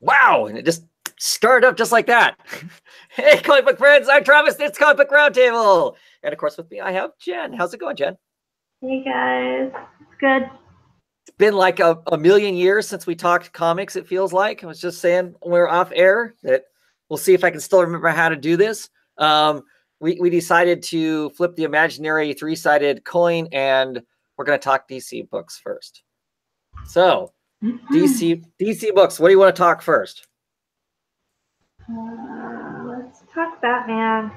Wow. And it just started up just like that. Hey, comic book friends, I'm Travis. It's Comic Book Roundtable. And of course, with me, I have Jen. How's it going, Jen? Hey guys, it's good. It's been like a million years since we talked comics, it feels like. I was just saying when we were off air that we'll see if I can still remember how to do this. We decided to flip the imaginary three-sided coin, and we're going to talk DC books first. So, DC books, what do you want to talk first? Let's talk Batman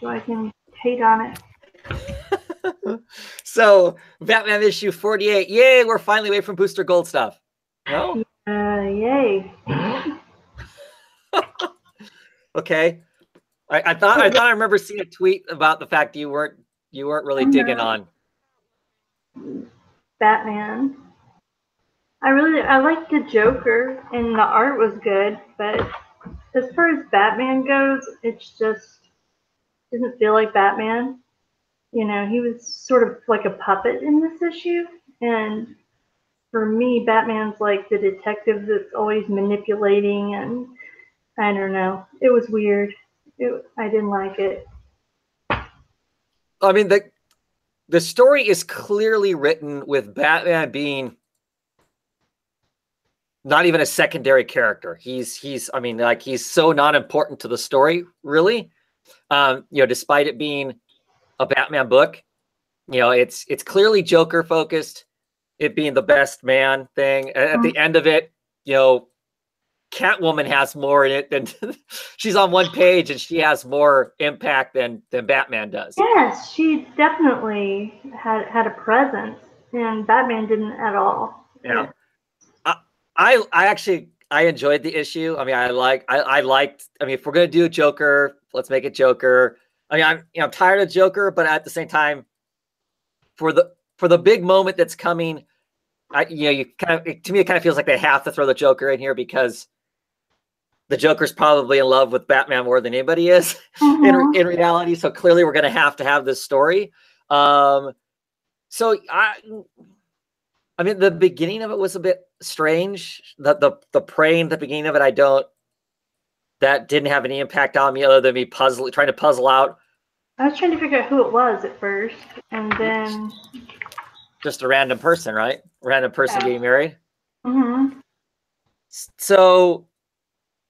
so I can hate on it. So, Batman issue 48. Yay, we're finally away from Booster Gold stuff. No? Yay. Okay. I thought I remember seeing a tweet about the fact you weren't really digging on Batman. I liked the Joker and the art was good, but as far as Batman goes, it's just doesn't feel like Batman. You know, he was sort of like a puppet in this issue, and for me, Batman's like the detective that's always manipulating, and I don't know. It was weird. I didn't like it. I mean, the story is clearly written with Batman being not even a secondary character. He's I mean, like, he's so not important to the story, really. Despite it being a Batman book, it's clearly Joker focused, it being the best man thing. At the end of it, Catwoman has more in it than she's on one page and she has more impact than Batman does. Yes, she definitely had a presence, and Batman didn't at all. Yeah. I actually enjoyed the issue. I mean, I liked. I mean, if we're gonna do Joker, let's make it Joker. I mean, I'm tired of Joker, but at the same time, for the big moment that's coming, you kind of, to me, it kind of feels like they have to throw the Joker in here because the Joker's probably in love with Batman more than anybody is in reality. So clearly, we're gonna have to have this story. So I mean, the beginning of it was a bit strange. The praying at the beginning of it, that didn't have any impact on me other than me trying to puzzle out. I was trying to figure out who it was at first, and then just a random person, right? Random person getting married. Mm-hmm. So,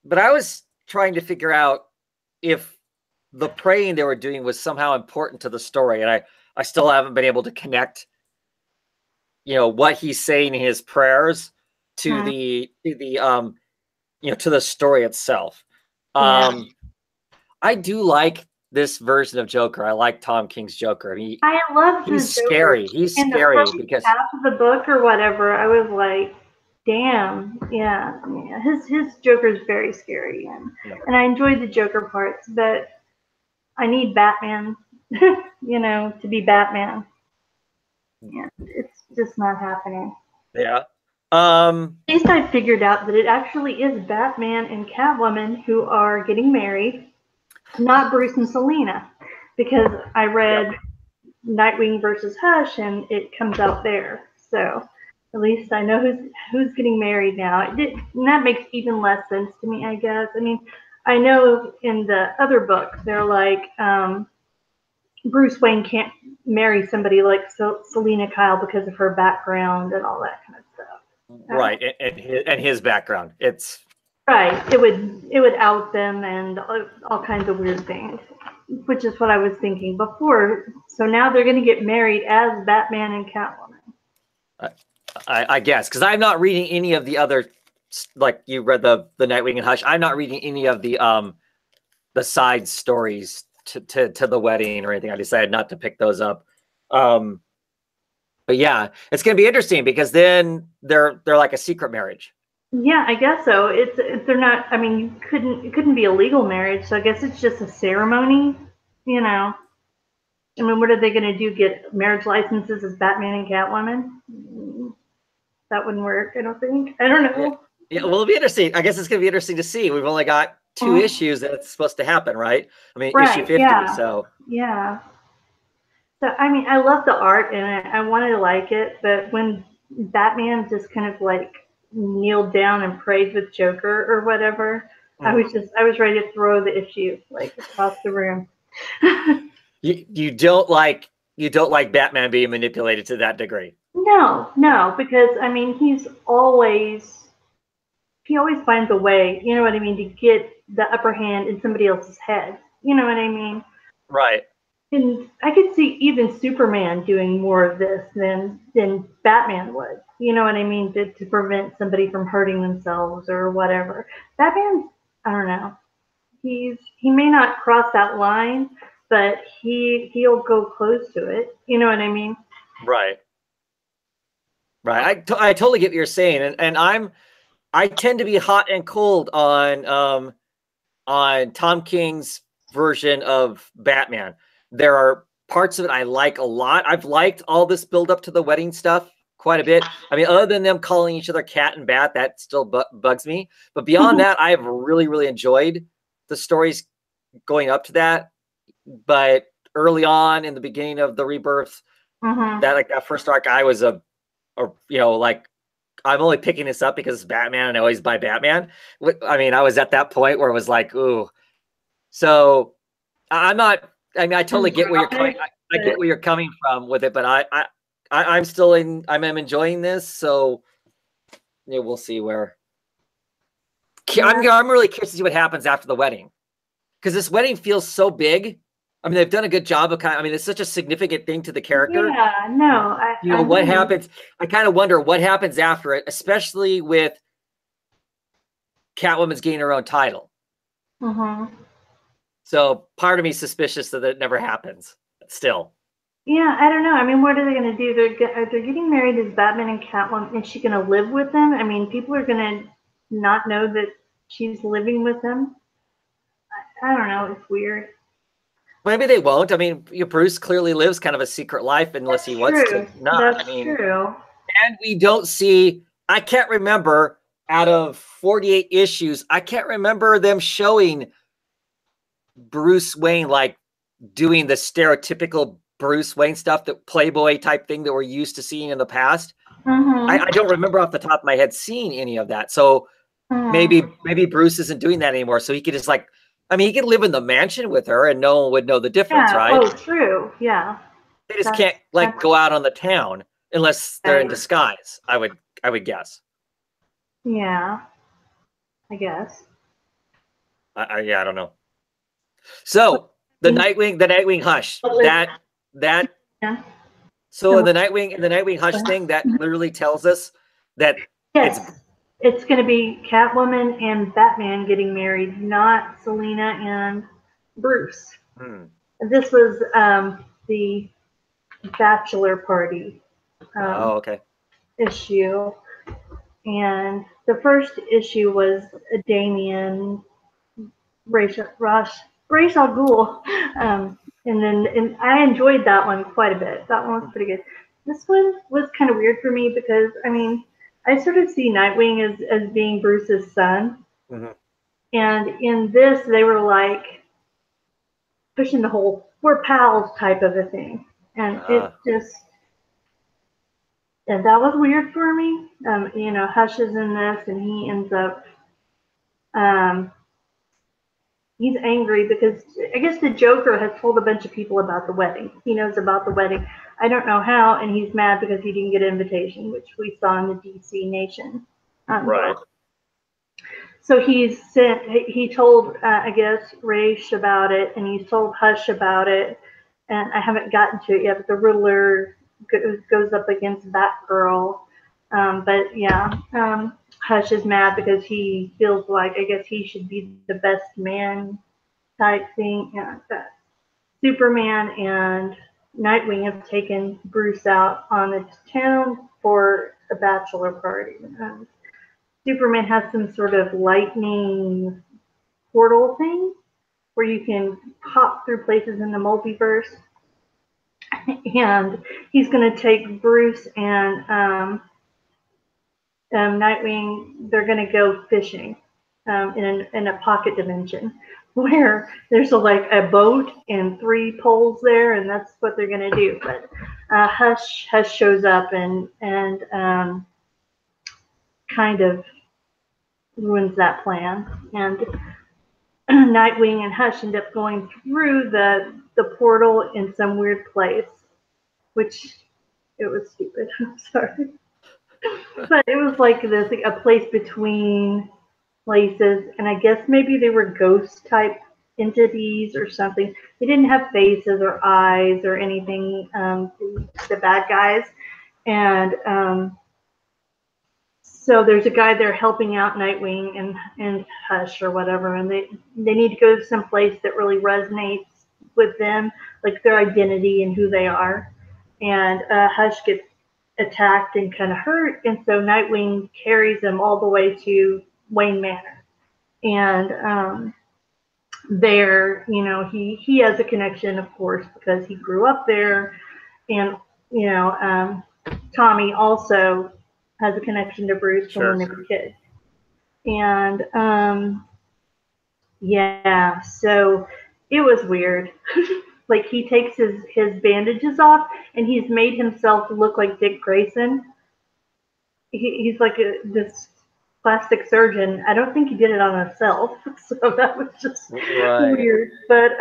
but I was trying to figure out if the praying they were doing was somehow important to the story, and I still haven't been able to connect what he's saying in his prayers to the to the story itself. I do like this version of Joker. I like Tom King's Joker. I mean, I love he's scary. He's scary because half of the book or whatever, I was like, damn, yeah. His Joker is very scary, and I enjoyed the Joker parts, but I need Batman, to be Batman. Yeah, it's just not happening. Yeah. At least I figured out that it actually is Batman and Catwoman who are getting married, not Bruce and Selina, because I read Nightwing versus Hush and it comes out there. So at least I know who's getting married now. And that makes even less sense to me, I guess. I mean, I know in the other book they're like Bruce Wayne can't marry somebody like Selina Kyle because of her background and all that kind of stuff. Right, and his background. It's right. It would out them and all kinds of weird things, which is what I was thinking before. So now they're going to get married as Batman and Catwoman. I guess, because I'm not reading any of the other, like you read the Nightwing and Hush. I'm not reading any of the side stories to the wedding or anything. I decided not to pick those up. But yeah, it's going to be interesting because then they're like a secret marriage. Yeah, I guess so. They're not. I mean, it couldn't be a legal marriage, so I guess it's just a ceremony. I mean, what are they going to do? Get marriage licenses as Batman and Catwoman? That wouldn't work, I don't think. I don't know. Yeah, well, it'll be interesting. I guess it's going to be interesting to see. We've only got 2 issues that it's supposed to happen, right? I mean, issue 50. Yeah. So yeah. So I mean, I love the art and I wanted to like it, but when Batman just kind of like kneeled down and prayed with Joker or whatever. I was ready to throw the issue like across the room. You don't like Batman being manipulated to that degree. No, because I mean he always finds a way, you know what I mean, to get the upper hand in somebody else's head. You know what I mean? Right. And I could see even Superman doing more of this than Batman would. You know what I mean? To prevent somebody from hurting themselves or whatever. Batman, I don't know. He may not cross that line, but he'll go close to it. You know what I mean? Right. I totally get what you're saying, and I tend to be hot and cold on Tom King's version of Batman. There are parts of it I like a lot. I've liked all this build up to the wedding stuff quite a bit. I mean, other than them calling each other cat and bat, that still bugs me. But beyond that, I've really, really enjoyed the stories going up to that. But early on in the beginning of the Rebirth, that first arc, I was like, I'm only picking this up because it's Batman and I always buy Batman. I mean, I was at that point where it was like, ooh. So I'm not. I mean, I totally get where you're coming. I get where you're coming from with it, but I'm still in. I'm enjoying this. So yeah, we'll see where. I'm really curious to see what happens after the wedding, because this wedding feels so big. I mean, they've done a good job of I mean, it's such a significant thing to the character. Yeah, no. What happens? I kind of wonder what happens after it, especially with Catwoman's getting her own title. So part of me is suspicious that it never happens. Still. Yeah, I don't know. I mean, what are they going to do? They're getting married as Batman and Catwoman. Is she going to live with them? I mean, people are going to not know that she's living with them. I don't know. It's weird. Maybe they won't. I mean, Bruce clearly lives kind of a secret life unless he wants to not. That's true. And we don't see. I can't remember out of 48 issues. I can't remember them showing Bruce Wayne like doing the stereotypical Bruce Wayne stuff, that Playboy type thing that we're used to seeing in the past. I don't remember off the top of my head seeing any of that. So maybe Bruce isn't doing that anymore. So he could just like, I mean, he could live in the mansion with her and no one would know the difference, right? Oh, true. Yeah. They just can't like go out on the town unless they're in disguise. I would guess. Yeah. I guess. I don't know. So the Nightwing Hush, that yeah. So in the Nightwing Hush thing, that literally tells us that it's going to be Catwoman and Batman getting married, not Selina and Bruce. This was the bachelor party issue, and the first issue was Damian Ra's al Ghul, and I enjoyed that one quite a bit. That one was pretty good. This one was kind of weird for me because, I mean, I sort of see Nightwing as being Bruce's son. And in this, they were like pushing the whole "we're pals" type of a thing. And it just, and that was weird for me. Hush is in this, and he ends up, he's angry because I guess the Joker has told a bunch of people about the wedding. He knows about the wedding. I don't know how, and he's mad because he didn't get an invitation, which we saw in the DC Nation. Right. So he told, I guess, Ra's about it, and he's told Hush about it, and I haven't gotten to it yet, but the Riddler goes up against Batgirl. But yeah, Hush is mad because he feels like, I guess, he should be the best man type thing. Yeah, Superman and Nightwing have taken Bruce out on the town for a bachelor party. Superman has some sort of lightning portal thing where you can hop through places in the multiverse. And he's going to take Bruce and Nightwing. They're going to go fishing in a pocket dimension where there's a boat and 3 poles there, and that's what they're going to do. But Hush shows up and kind of ruins that plan. And Nightwing and Hush end up going through the portal in some weird place, which it was stupid. I'm sorry. But it was like this, like a place between places, and I guess maybe they were ghost type entities or something. They didn't have faces or eyes or anything, the bad guys. And so there's a guy there helping out Nightwing and Hush or whatever, and they need to go to some place that really resonates with them, like their identity and who they are. And Hush gets attacked and kind of hurt, and so Nightwing carries him all the way to Wayne Manor. And there, you know, he has a connection, of course, because he grew up there, and you know, Tommy also has a connection to Bruce from when they were kids. And yeah, so it was weird. Like he takes his bandages off, and he's made himself look like Dick Grayson. He's like this plastic surgeon. I don't think he did it on himself, so that was just weird. But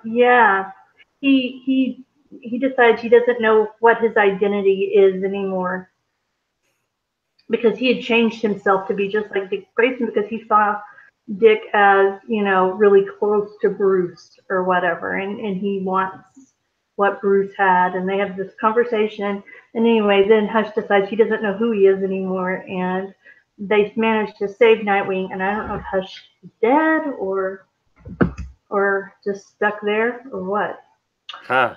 yeah, he decides he doesn't know what his identity is anymore, because he had changed himself to be just like Dick Grayson, because he saw Dick as, you know, really close to Bruce or whatever, and he wants what Bruce had, and they have this conversation. And anyway, then Hush decides he doesn't know who he is anymore, and they manage to save Nightwing. And I don't know if Hush is dead or just stuck there or what. Huh.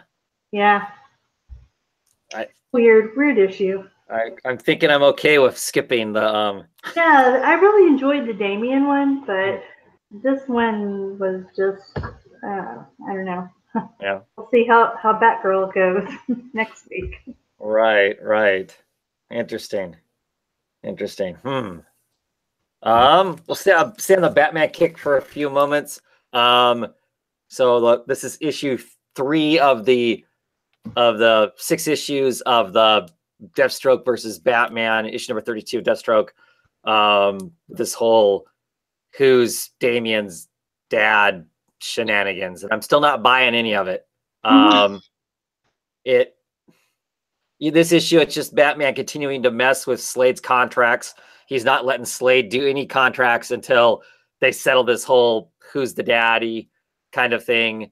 Yeah. Weird issue. I'm thinking I'm okay with skipping the Yeah, I really enjoyed the Damian one, but this one was just I don't know. Yeah. We'll see how Batgirl goes next week. Right. Interesting. We'll stay on the Batman kick for a few moments. So this is issue 3 of the 6 issues of the Deathstroke versus Batman, issue number 32 of Deathstroke. This whole who's Damian's dad shenanigans, and I'm still not buying any of it. This issue, it's just Batman continuing to mess with Slade's contracts. He's not letting Slade do any contracts until they settle this whole who's the daddy kind of thing.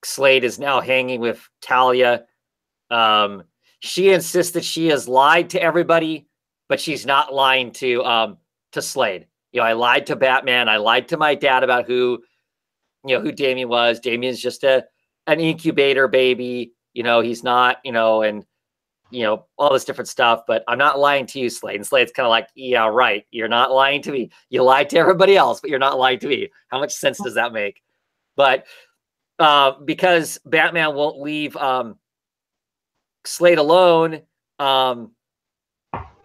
Slade is now hanging with Talia. She insists that she has lied to everybody, but she's not lying to Slade. You know, I lied to Batman. I lied to my dad about who Damian was. Damian's just an incubator baby. You know, he's not, and, all this different stuff, but I'm not lying to you, Slade. And Slade's kind of like, yeah, right. You're not lying to me. You lied to everybody else, but you're not lying to me. How much sense does that make? But because Batman won't leave Slade alone,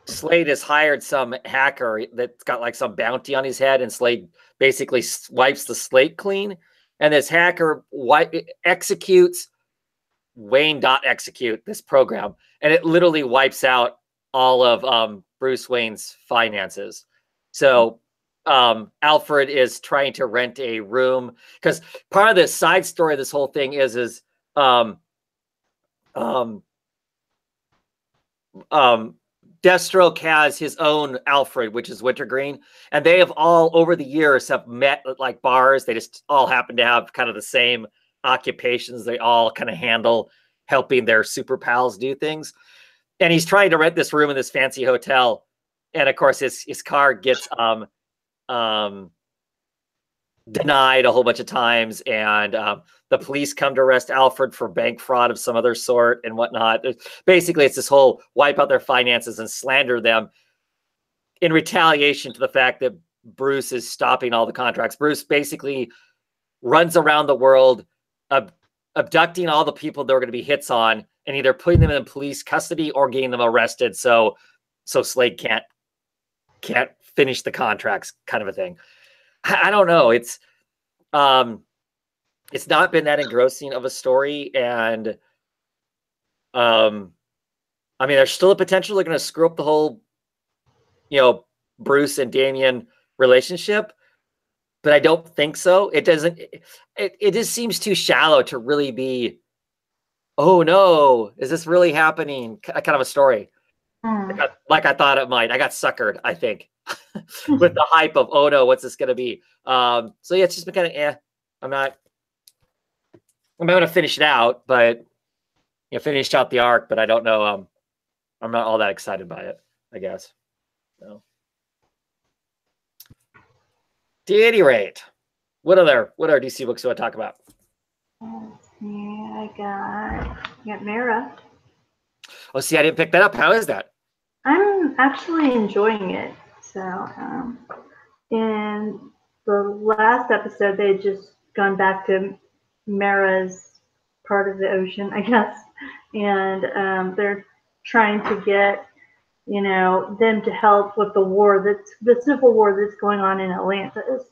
Slade has hired some hacker that's got like some bounty on his head, and Slade basically wipes the slate clean. And this hacker executes Wayne.execute, this program, and it literally wipes out all of Bruce Wayne's finances. So Alfred is trying to rent a room, because part of the side story of this whole thing is Deathstroke has his own Alfred, which is Wintergreen, and they have all over the years have met at like bars. They just all happen to have kind of the same occupations. They all kind of handle helping their super pals do things. And he's trying to rent this room in this fancy hotel, and of course his car gets denied a whole bunch of times, and the police come to arrest Alfred for bank fraud of some other sort and whatnot. Basically, it's this whole wipe out their finances and slander them in retaliation to the fact that Bruce is stopping all the contracts. Bruce basically runs around the world abducting all the people that are going to be hits on, and either putting them in police custody or getting them arrested so Slade can't finish the contracts, kind of a thing. I don't know. It's not been that engrossing of a story, and I mean, there's still a potential they're going to screw up the whole Bruce and Damian relationship, but I don't think so. It doesn't. It just seems too shallow to really be. Oh no, is this really happening? Kind of a story, like I thought it might. I got suckered, I think, with the hype of oh no, what's this gonna be? So yeah, it's just been kind of I'm not gonna finish it out, but finish out the arc. But I don't know. I'm not all that excited by it, I guess. So. At any rate, what other DC books do I talk about? Let's see, I got Mara. Oh, see, I didn't pick that up. How is that? I'm actually enjoying it. So, in the last episode, they had just gone back to Mara's part of the ocean, I guess, and they're trying to get them to help with the civil war that's going on in Atlantis.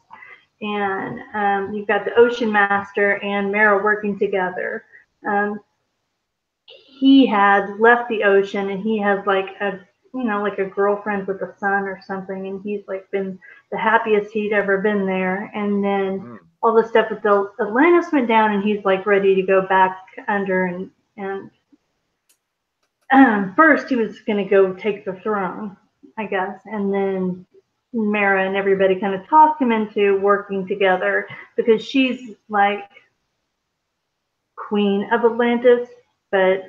And you've got the Ocean Master and Mara working together. He had left the ocean, and he has like a girlfriend with a son or something, and he's like been the happiest he'd ever been there. And then all the stuff with the Atlantis went down, and he's like ready to go back under and first he was going to go take the throne, I guess, and then Mara and everybody kind of talked him into working together because she's like queen of Atlantis, but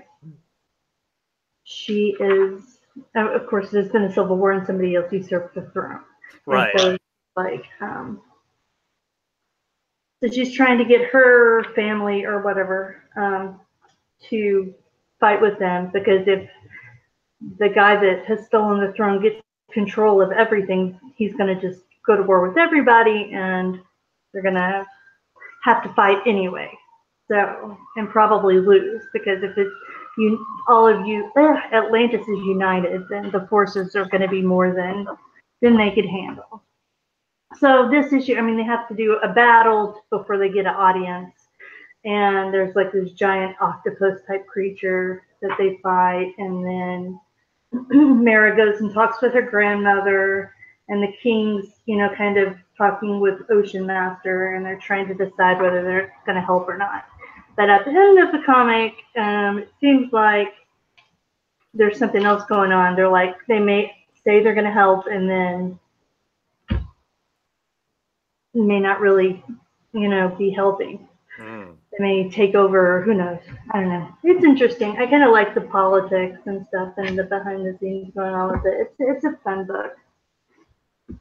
she is, of course, there's been a civil war and somebody else usurped the throne. Right. And so, so she's trying to get her family or whatever to fight with them, because if the guy that has stolen the throne gets control of everything, he's going to just go to war with everybody, and they're going to have to fight anyway. So, and probably lose, because if it's Atlantis is united, then the forces are going to be more than they could handle. So this issue, I mean, they have to do a battle before they get an audience. And there's like this giant octopus type creature that they fight. And then Mara goes and talks with her grandmother, and the king's, kind of talking with Ocean Master, and they're trying to decide whether they're going to help or not. But at the end of the comic, it seems like there's something else going on. They're like, they may say they're going to help, and then may not really, be helping. They may take over, who knows? I don't know. It's interesting. I kind of like the politics and stuff and the behind the scenes going on with it. It's a fun book.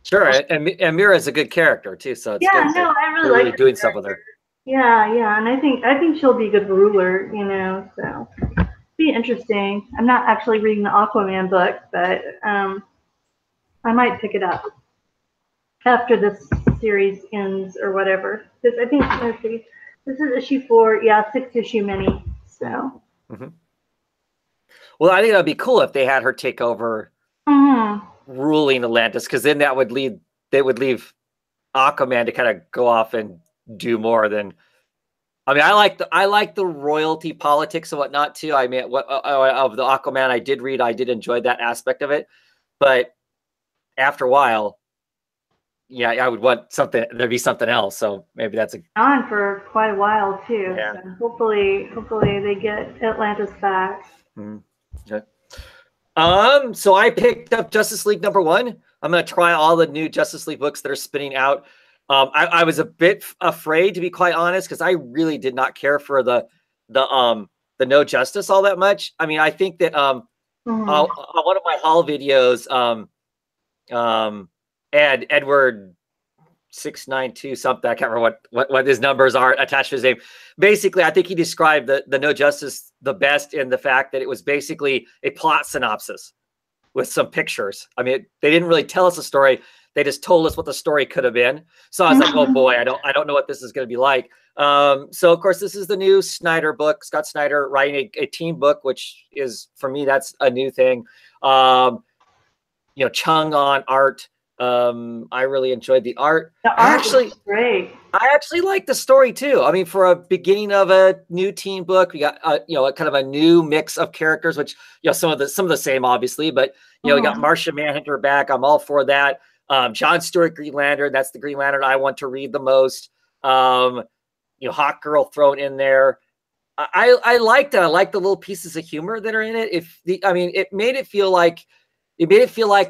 Sure, and Mira is a good character too, so it's good. No, I really like doing stuff with her. Yeah, and I think she'll be a good ruler, so be interesting. I'm not actually reading the Aquaman book, but I might pick it up after this series ends or whatever. Because I think, let's see, this is issue 4, 6-issue mini. So. Well, I think that'd be cool if they had her take over ruling Atlantis, because then they would leave Aquaman to kind of go off and do more than. I mean, I like the royalty politics and whatnot too. I mean, of the Aquaman I did read, I did enjoy that aspect of it, but after a while, yeah, I would want there'd be something else. So maybe that's on for quite a while too. Yeah. So hopefully they get Atlantis back. Okay. So I picked up Justice League #1. I'm going to try all the new Justice League books that are spinning out. I was a bit afraid, to be quite honest, because I really did not care for the No Justice all that much. I mean, I think that on one of my haul videos, Edward 692 something, I can't remember what his numbers are attached to his name. Basically, I think he described the No Justice the best in the fact that it was basically a plot synopsis with some pictures. I mean, they didn't really tell us a story. They just told us what the story could have been. So I was like, oh boy, I don't know what this is going to be like. So of course, this is the new Snyder book, Scott Snyder writing a team book, which is, for me, that's a new thing. Chung on art. I really enjoyed the art. The art was great. I actually like the story too. I mean, for a beginning of a new teen book, we got you know, a kind of a new mix of characters, which, you know, some of the same obviously, but you know, we got Martian Manhunter back. I'm all for that. John Stewart Green Lantern, that's the Green Lantern I want to read the most. You know, Hawk Girl thrown in there. I liked it. I like the little pieces of humor that are in it. It made it feel like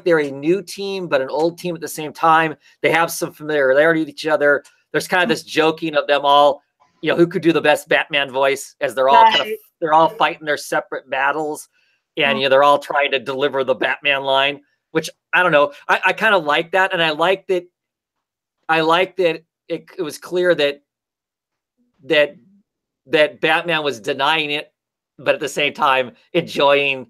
they're a new team, but an old team at the same time. They have some familiarity with each other. There's kind of this joking of them all, you know, who could do the best Batman voice, as they're all they're all fighting their separate battles, and you know, they're all trying to deliver the Batman line, which I don't know. I kind of like that, and I like that it was clear that Batman was denying it, but at the same time enjoying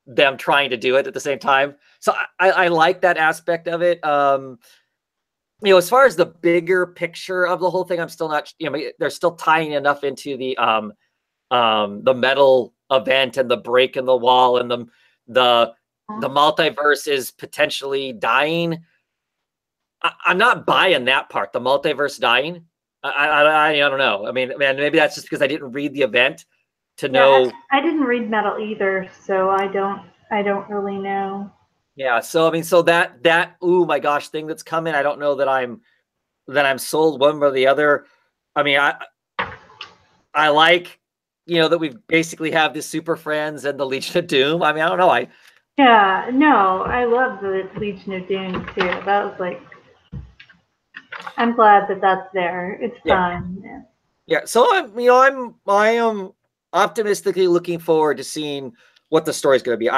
them trying to do it at the same time. So I like that aspect of it. You know, as far as the bigger picture of the whole thing, I'm still not, you know, they're still tying enough into the metal event and the break in the wall and the multiverse is potentially dying. I'm not buying that part, the multiverse dying. I don't know. I mean, maybe that's just because I didn't read the event to know. I didn't read metal either, so I don't really know. Yeah, so I mean, so that oh my gosh thing that's coming, I don't know that I'm sold one way or the other. I mean, I like, you know, that we basically have the Super Friends and the Legion of Doom. I mean, I don't know. I love the Legion of Doom too. That was like, I'm glad that that's there. It's fun. Yeah. So I am optimistically looking forward to seeing what the story is going to be.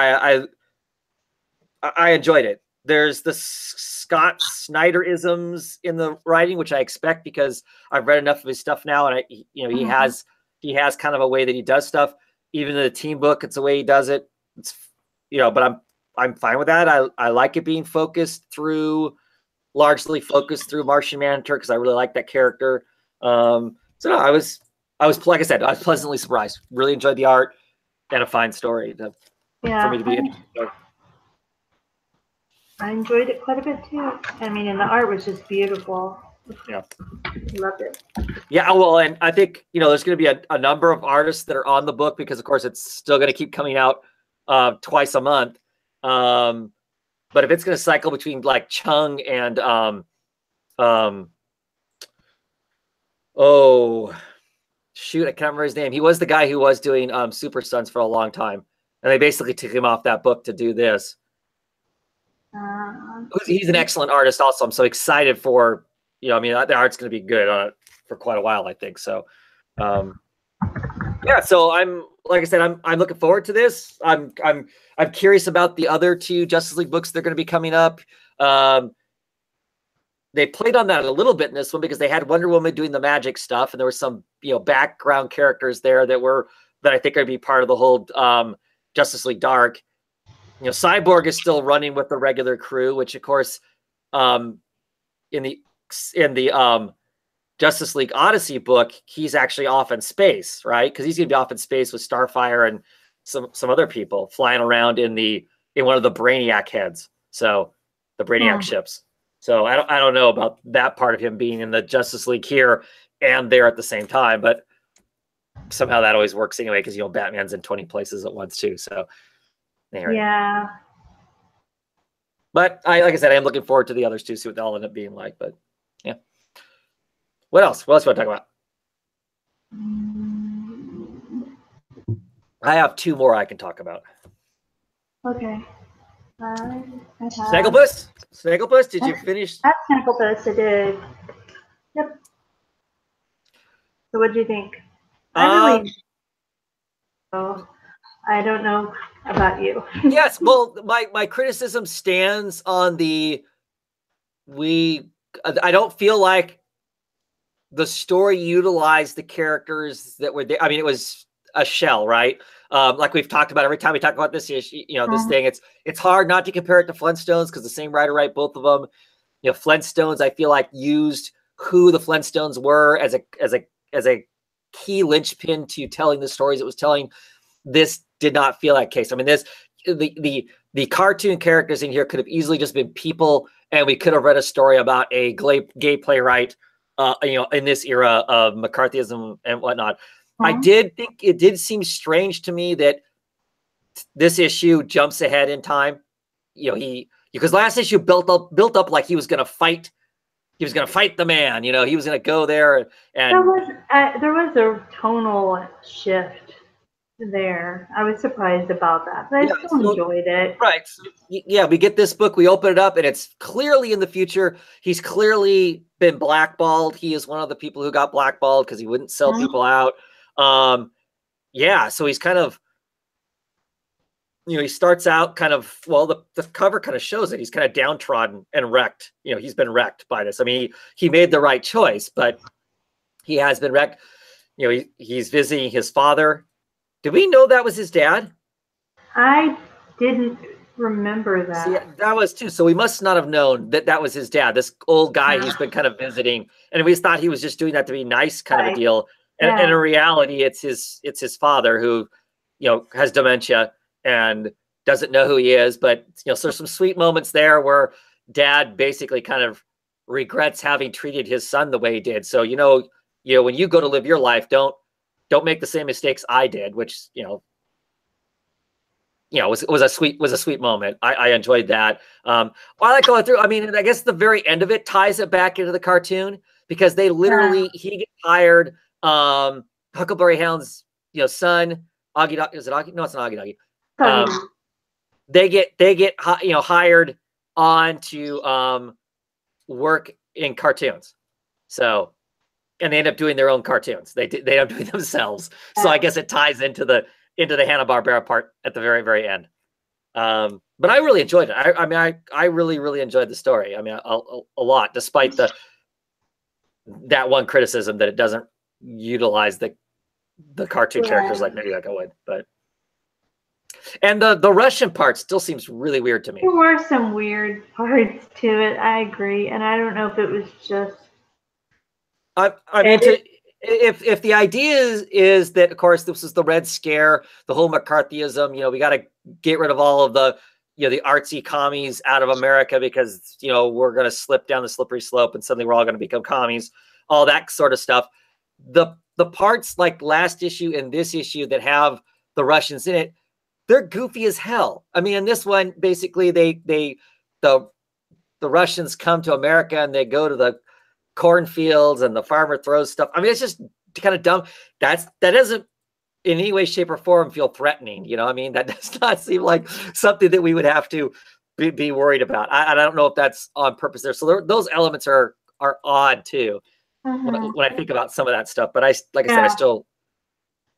I enjoyed it. There's the Scott Snyder-isms in the writing, which I expect because I've read enough of his stuff now, and he has kind of a way that he does stuff. Even in the team book, it's the way he does it. It's, you know, but I'm fine with that. I like it being largely focused through Martian Manhunter because I really like that character. So no, I was like I said, I was pleasantly surprised. Really enjoyed the art and a fine story for me to be interested. I enjoyed it quite a bit too. I mean, and the art was just beautiful. Yeah, loved it. Yeah, well, and I think, you know, there's going to be a number of artists that are on the book because, of course, it's still going to keep coming out twice a month. But if it's going to cycle between like Chung and oh shoot, I can't remember his name. He was the guy who was doing Super Sons for a long time, and they basically took him off that book to do this. He's an excellent artist also. I'm so excited for, you know, I mean, the art's going to be good on it for quite a while, I think. So, yeah, so I'm, like I said, I'm looking forward to this. I'm curious about the other two Justice League books that are going to be coming up. They played on that a little bit in this one because they had Wonder Woman doing the magic stuff, and there were some, you know, background characters there that I think are going to be part of the whole Justice League Dark. You know, Cyborg is still running with the regular crew, which of course, in the Justice League Odyssey book, he's actually off in space, right? Because he's going to be off in space with Starfire and some other people flying around in one of the Brainiac heads. So the Brainiac ships. So I don't know about that part of him being in the Justice League here and there at the same time, but somehow that always works anyway because, you know, Batman's in 20 places at once too. So anyway. Yeah. But like I said, I am looking forward to the others too, see what they'll end up being like. But yeah. What else? What else do you want to talk about? I have two more I can talk about. Okay. Snagglepuss? Snagglepuss, did you finish? That's Snagglepuss, I did. Yep. So what do you think? I don't know about you. Yes, well, my criticism stands on I don't feel like the story utilized the characters that were there. I mean, it was a shell, right? Like we've talked about every time we talk about this issue, you know, this thing, it's hard not to compare it to Flintstones because the same writer wrote both of them. You know, Flintstones, I feel like used who the Flintstones were as a key linchpin to telling the stories it was telling. This did not feel that case. I mean, the the cartoon characters in here could have easily just been people, and we could have read a story about a gay playwright, in this era of McCarthyism and whatnot. I did think it did seem strange to me that this issue jumps ahead in time. Because last issue built up like he was going to fight. He was going to fight the man. He was going to go there, and there was a tonal shift there. I was surprised about that, but I still enjoyed it. Right. So, yeah, we get this book, we open it up, and it's clearly in the future. He's clearly been blackballed. He is one of the people who got blackballed because he wouldn't sell people out. So he's kind of, he starts out kind of, well, the cover kind of shows it. He's kind of downtrodden and wrecked. He's been wrecked by this. I mean, he made the right choice, but he has been wrecked. He's visiting his father. Did we know that was his dad? I didn't remember that. See, that was too. So we must not have known that was his dad, this old guy he's been kind of visiting. And we thought he was just doing that to be nice kind of a deal. And in reality, it's his father who, has dementia and doesn't know who he is. But, so there's some sweet moments there where dad basically kind of regrets having treated his son the way he did. So, when you go to live your life, don't make the same mistakes I did, which, was a sweet moment. I enjoyed that. I like going through. I mean, I guess the very end of it ties it back into the cartoon because they literally, he gets hired. Huckleberry Hound's, son, Augie Doggie, is it Augie? No, it's not Augie Doggie. They get hired on to work in cartoons. So, and they end up doing their own cartoons. They end up doing themselves. So I guess it ties into the Hanna-Barbera part at the very, very end. But I really enjoyed it. I really, really enjoyed the story. I mean, a lot, despite that one criticism that it doesn't utilize the cartoon characters like maybe like I would. But and the Russian part still seems really weird to me. There were some weird parts to it. I agree, and I don't know if it was just. I mean, if the idea is that, of course, this is the Red Scare, the whole McCarthyism, we got to get rid of all of the, the artsy commies out of America because, we're going to slip down the slippery slope and suddenly we're all going to become commies, all that sort of stuff. The parts like last issue and this issue that have the Russians in it, they're goofy as hell. I mean, in this one, basically the Russians come to America and they go to the cornfields and the farmer throws stuff. I mean, it's just kind of dumb. That doesn't in any way, shape, or form feel threatening. I mean, that does not seem like something that we would have to be worried about. I don't know if that's on purpose there. So those elements are odd too when I think about some of that stuff. But I said,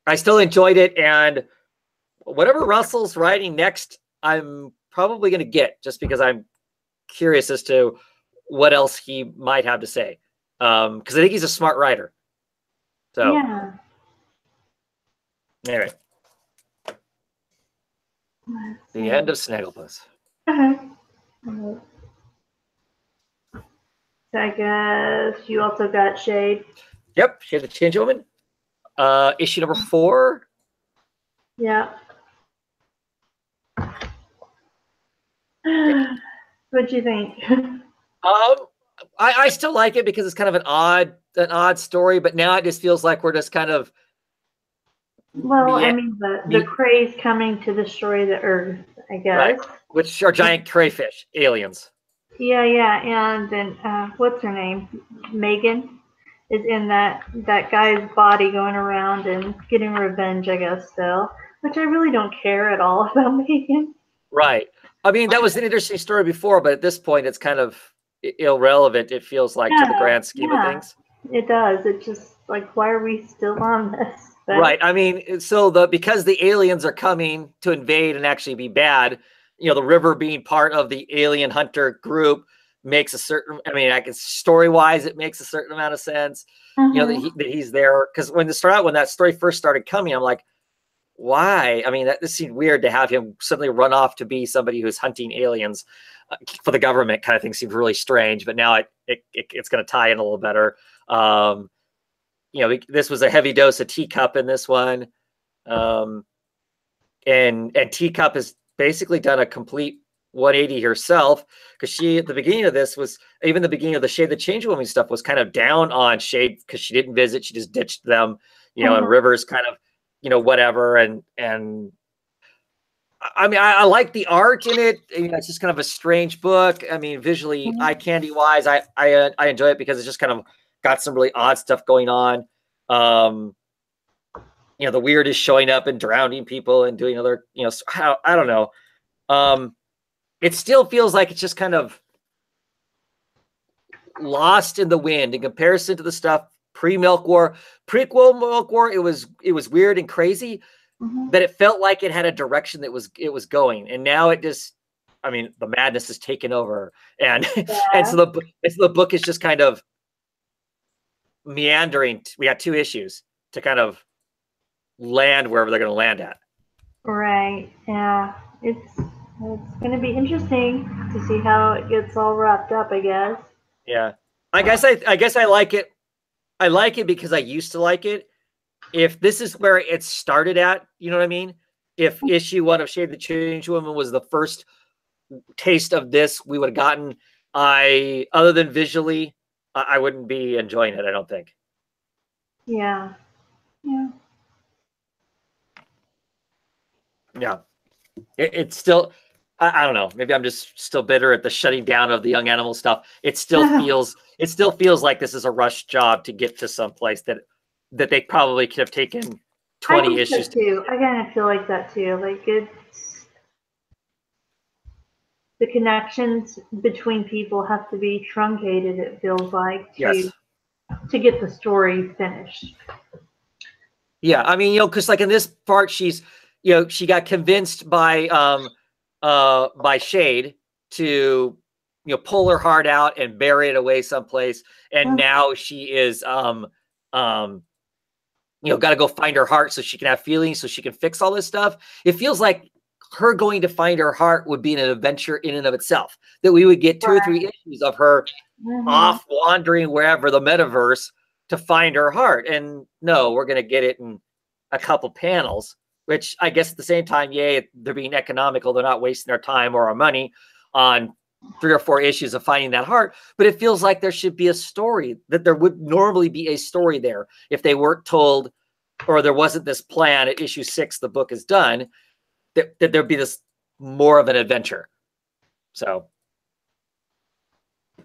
I still enjoyed it. And whatever Russell's writing next, I'm probably going to get just because I'm curious as to what else he might have to say. Because I think he's a smart writer. So, anyway. The end of Snagglepuss. So I guess you also got Shade. Yep, Shade the Changewoman. Issue number 4. Yeah. What'd you think? I still like it because it's kind of an odd story, but now it just feels like we're just kind of. Well, I mean, the Krays coming to destroy the Earth, I guess. Right. Which are giant crayfish, aliens. Yeah, and then what's her name? Megan is in that guy's body going around and getting revenge, I guess, still. Which I really don't care at all about Megan. Right. I mean, that was an interesting story before, but at this point, it's kind of irrelevant, it feels like, to the grand scheme of things. It does. It's just like, why are we still on this? But, right. I mean, so because the aliens are coming to invade and actually be bad, the river being part of the alien hunter group makes a certain, I mean, story-wise, it makes a certain amount of sense, that he's there. Because when that story first started coming, I'm like, why? I mean, this seemed weird to have him suddenly run off to be somebody who's hunting aliens for the government kind of thing seemed really strange, but now it's going to tie in a little better. This was a heavy dose of Teacup in this one. And Teacup is basically done a complete 180 herself, because she at the beginning of this was, even the beginning of the Shade the Change Woman stuff was kind of down on Shade because she didn't visit, she just ditched them, you know, and River's kind of, you know, whatever. And I mean, I like the art in it. You know, it's just kind of a strange book. I mean, visually, eye candy wise, I enjoy it because it's just kind of got some really odd stuff going on. You know, the weird is showing up and drowning people and doing other, you know, I don't know. It still feels like it's just kind of lost in the wind in comparison to the stuff pre-Milk War, prequel Milk War. It was weird and crazy, but it felt like it had a direction that it was going. And now it just, I mean, the madness is taken over, and and so the book is just kind of meandering. We got 2 issues to kind of land wherever they're going to land at. Right. Yeah. It's going to be interesting to see how it gets all wrapped up, I guess. Yeah. I guess I like it. I like it because I used to like it. If this is where it started at, you know what I mean? If issue 1 of Shade the Change Woman was the first taste of this we would have gotten, other than visually, I wouldn't be enjoying it, I don't think. Yeah. Yeah. Yeah. It's still, I don't know. Maybe I'm just still bitter at the shutting down of the Young Animal stuff. It still feels like this is a rush job to get to some place that they probably could have taken 20 issues too. I kind of feel like that too. Like it's the connections between people have to be truncated. It feels like to get the story finished. Yeah, I mean, you know, because like in this part, she's, you know, she got convinced by Shade to, you know, pull her heart out and bury it away someplace, and now she is you know, got to go find her heart so she can have feelings, so she can fix all this stuff. It feels like her going to find her heart would be an adventure in and of itself, that we would get 2 or 3 issues of her off wandering wherever, the metaverse, to find her heart. And no, we're going to get it in a couple panels, which I guess at the same time, yay, they're being economical. They're not wasting their time or our money on 3 or 4 issues of finding that heart. But it feels like there should be a story, that there would normally be a story there if they weren't told, or there wasn't this plan at issue 6, the book is done, that there'd be this more of an adventure. So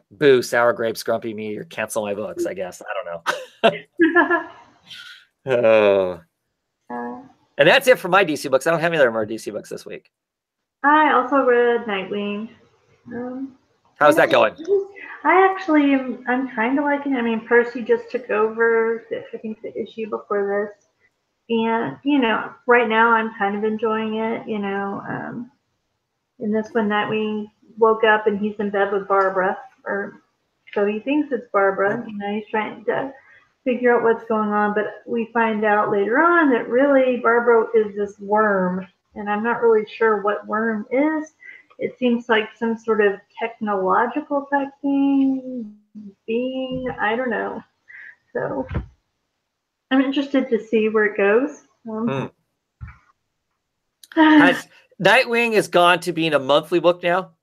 boo, sour grapes, grumpy me, or cancel my books, I guess. I don't know. And that's it for my DC books. I don't have any other more DC books this week. I also read Nightwing. How's that going? I'm kind of liking it. I mean, Percy just took over, I think, the issue before this. And, you know, right now I'm kind of enjoying it, you know. In this one, Nightwing woke up and he's in bed with Barbara, or so he thinks it's Barbara. You know, he's trying to figure out what's going on, but we find out later on that really Barbara is this worm, and I'm not really sure what worm is. It seems like some sort of technological type thing, being, I don't know. So I'm interested to see where it goes. Nightwing has gone to being a monthly book now?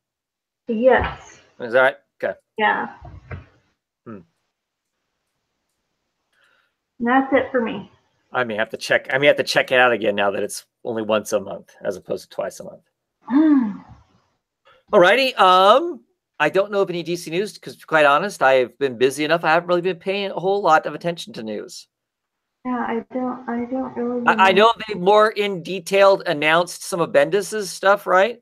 Yes. Is that right? Okay. Yeah. And that's it for me. I may have to check it out again now that it's only once a month as opposed to twice a month. Alrighty. I don't know of any DC news because, to be quite honest, I've been busy enough. I haven't really been paying a whole lot of attention to news. Yeah, I don't really. I know they more in detail announced some of Bendis's stuff, right?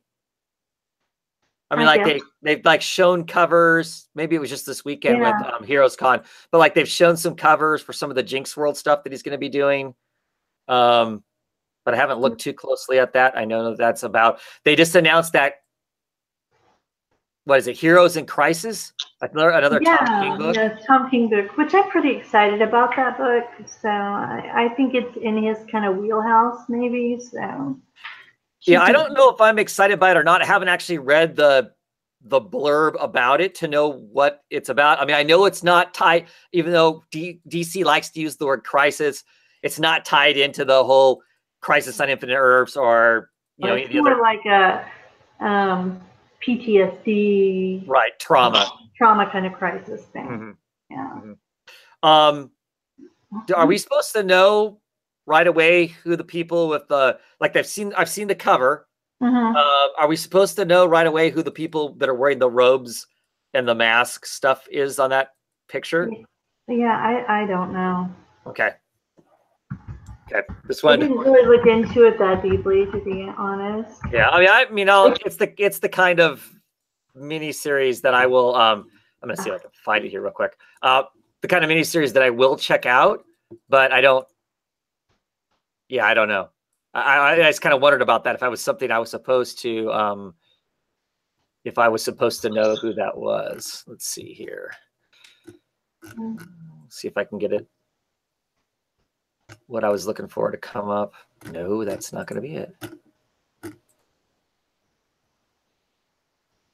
I mean, like they've like shown covers. Maybe it was just this weekend with Heroes Con, but like they've shown some covers for some of the Jinx World stuff that he's going to be doing. But I haven't looked too closely at that. I know that's about. They just announced that. What is it? Heroes in Crisis, another Tom King book. Yeah, Tom King book, which I'm pretty excited about that book. So I think it's in his kind of wheelhouse, maybe. So. Yeah, I don't know if I'm excited by it or not. I haven't actually read the blurb about it to know what it's about. I mean, I know it's not tied, even though DC likes to use the word crisis. It's not tied into the whole Crisis on Infinite Earths or you know, it's more like a PTSD, right, trauma kind of crisis thing. Mm-hmm. Yeah. Mm-hmm. Are we supposed to know right away who the people with the, like, I've seen the cover. Mm-hmm. Are we supposed to know right away who the people that are wearing the robes and the mask stuff is on that picture? Yeah, I don't know. Okay. This I one. didn't really look into it that deeply, to be honest. Yeah, I mean, it's the kind of mini series that I will. I'm gonna see if I can find it here real quick. The kind of mini series that I will check out, but I don't. Yeah, I don't know. I just kind of wondered about that. If I was something I was supposed to, if I was supposed to know who that was. Let's see here. See if I can get it. What I was looking for to come up. No, that's not going to be it.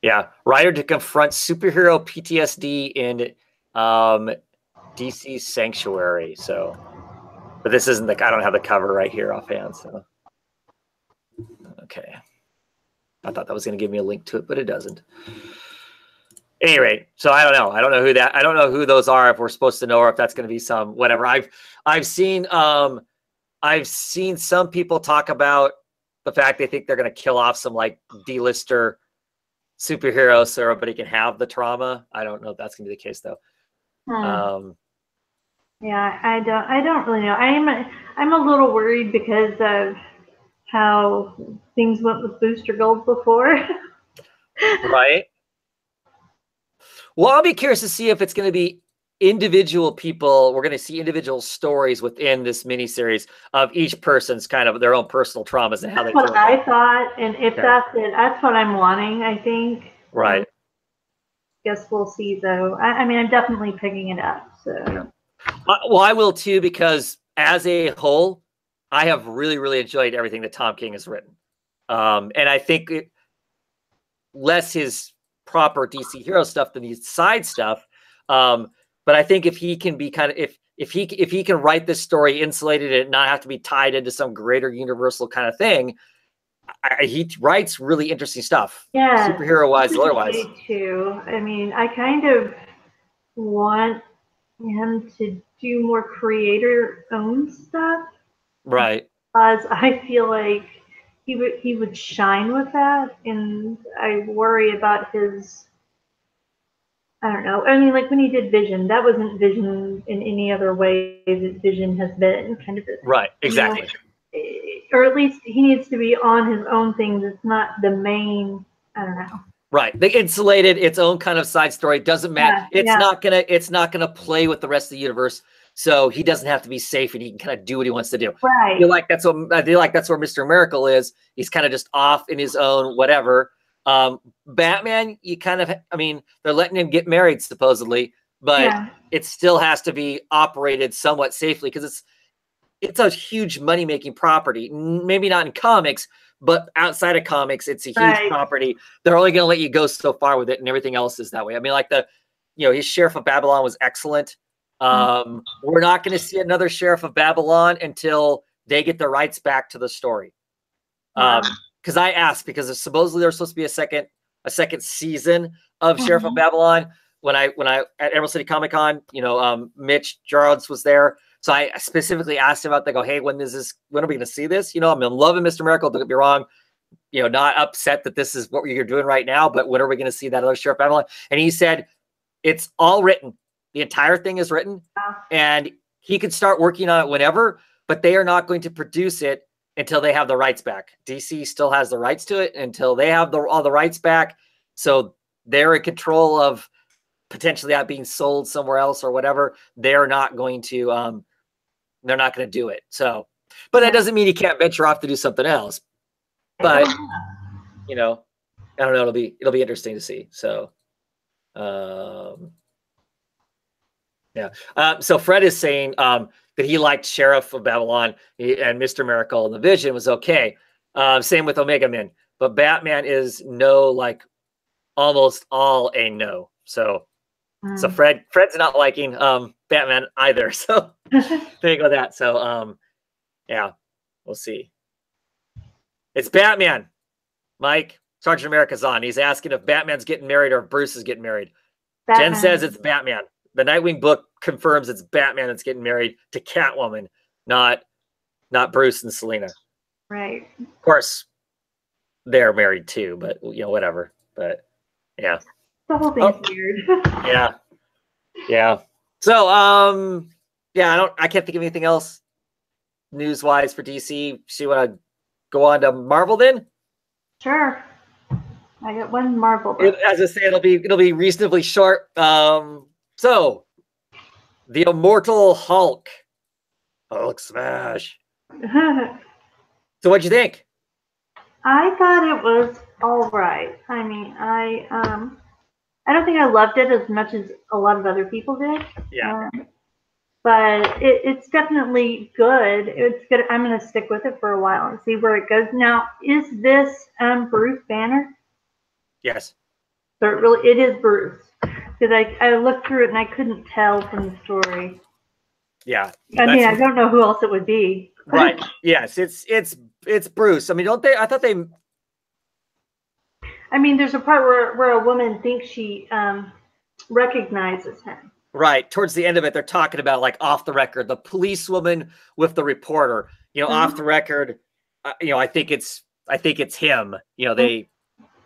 Yeah, Ryder to confront superhero PTSD in DC Sanctuary. So, but this isn't I don't have the cover right here offhand. So, okay. I thought that was going to give me a link to it, but it doesn't. At any rate, so I don't know. I don't know who those are. If we're supposed to know, or if that's going to be some whatever. I've seen some people talk about the fact they think they're going to kill off some like D-lister superheroes so everybody can have the trauma. I don't know if that's going to be the case though. Yeah, I don't really know. I'm a little worried because of how things went with Booster Gold before. Right. Well, I'll be curious to see if it's going to be individual people. We're going to see individual stories within this miniseries of each person's kind of their own personal traumas and how they. That's what I thought, and if that's it, that's what I'm wanting. I think. Right. Guess we'll see, though. I mean, I'm definitely picking it up. So. Yeah. Well, I will too, because as a whole, I have really, really enjoyed everything that Tom King has written, and I think less his proper DC hero stuff than his side stuff. But I think if he can be kind of if he can write this story insulated and not have to be tied into some greater universal kind of thing, he writes really interesting stuff. Yeah, superhero wise, otherwise. Too. I mean, I kind of want him to do more creator-owned stuff, right? Because I feel like he would shine with that, and I worry about his. I don't know. I mean, like when he did Vision, that wasn't Vision in any other way that Vision has been. Kind of right, exactly. You know, or at least he needs to be on his own things. It's not the main. I don't know. Right. They insulated its own kind of side story. Doesn't matter. Yeah, it's not gonna play with the rest of the universe. So he doesn't have to be safe, and he can kind of do what he wants to do. Right. I feel like that's where Mr. Miracle is. He's kind of just off in his own whatever. Batman, you kind of, I mean, they're letting him get married supposedly, but it still has to be operated somewhat safely because it's a huge money-making property. Maybe not in comics, but outside of comics, it's a huge property. They're only going to let you go so far with it, and everything else is that way. I mean, like his Sheriff of Babylon was excellent. We're not going to see another Sheriff of Babylon until they get the rights back to the story. Because I asked, because supposedly there's supposed to be a second season of Sheriff of Babylon. When I at Emerald City Comic Con, Mitch Gerards was there, so I specifically asked him about. They go, hey, when are we going to see this? I'm in love with Mr. Miracle. Don't get me wrong, not upset that this is what you're doing right now, but when are we going to see that other Sheriff of Babylon? And he said it's all written. The entire thing is written, and he could start working on it whenever, but they are not going to produce it until they have the rights back. DC still has the rights to it until they have all the rights back. So they're in control of potentially that being sold somewhere else or whatever. They're not going to do it. So, but that doesn't mean he can't venture off to do something else. But, I don't know. It'll be interesting to see. So, so Fred is saying, that he liked Sheriff of Babylon and Mr. Miracle, and the Vision was okay. Same with Omega Men, but Batman is no, like almost all a no. So Fred's not liking Batman either. So there you go. So we'll see. It's Batman. Mike, Sergeant America's on. He's asking if Batman's getting married or if Bruce is getting married. Batman. Jen says it's Batman. The Nightwing book confirms it's Batman that's getting married to Catwoman, not Bruce and Selina. Right. Of course, they're married too, but whatever. But yeah, the whole thing's weird. yeah. So I can't think of anything else news wise for DC. So you want to go on to Marvel then? Sure. I got one Marvel book. As I say, it'll be reasonably short. So the Immortal Hulk smash. So what'd you think? I thought it was all right. I mean, I don't think I loved it as much as a lot of other people did. Yeah. But it's definitely good. It's good. I'm going to stick with it for a while and see where it goes. Now, is this Bruce Banner? Yes. So it is Bruce. Because I looked through it and I couldn't tell from the story. Yeah. I mean, I don't know who else it would be. Right. Yes, it's Bruce. I mean, don't they? I thought they. I mean, there's a part where a woman thinks she recognizes him. Right. Towards the end of it, they're talking about like off the record, the policewoman with the reporter. Off the record. I think it's him. They.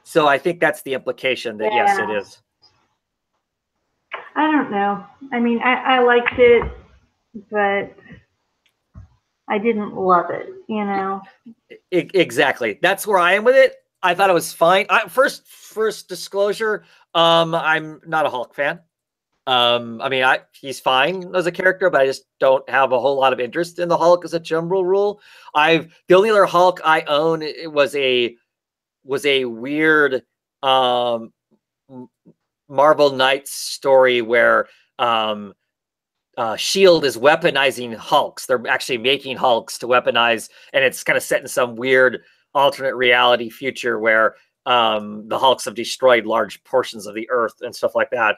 So I think that's the implication that yes, it is. I don't know. I mean, I liked it, but I didn't love it, Exactly. That's where I am with it. I thought it was fine. First disclosure, I'm not a Hulk fan. I mean, he's fine as a character, but I just don't have a whole lot of interest in the Hulk as a general rule. The only other Hulk I own was a weird Marvel Knights story where Shield is weaponizing Hulks. They're actually making Hulks to weaponize, and it's kind of set in some weird alternate reality future where the Hulks have destroyed large portions of the Earth and stuff like that.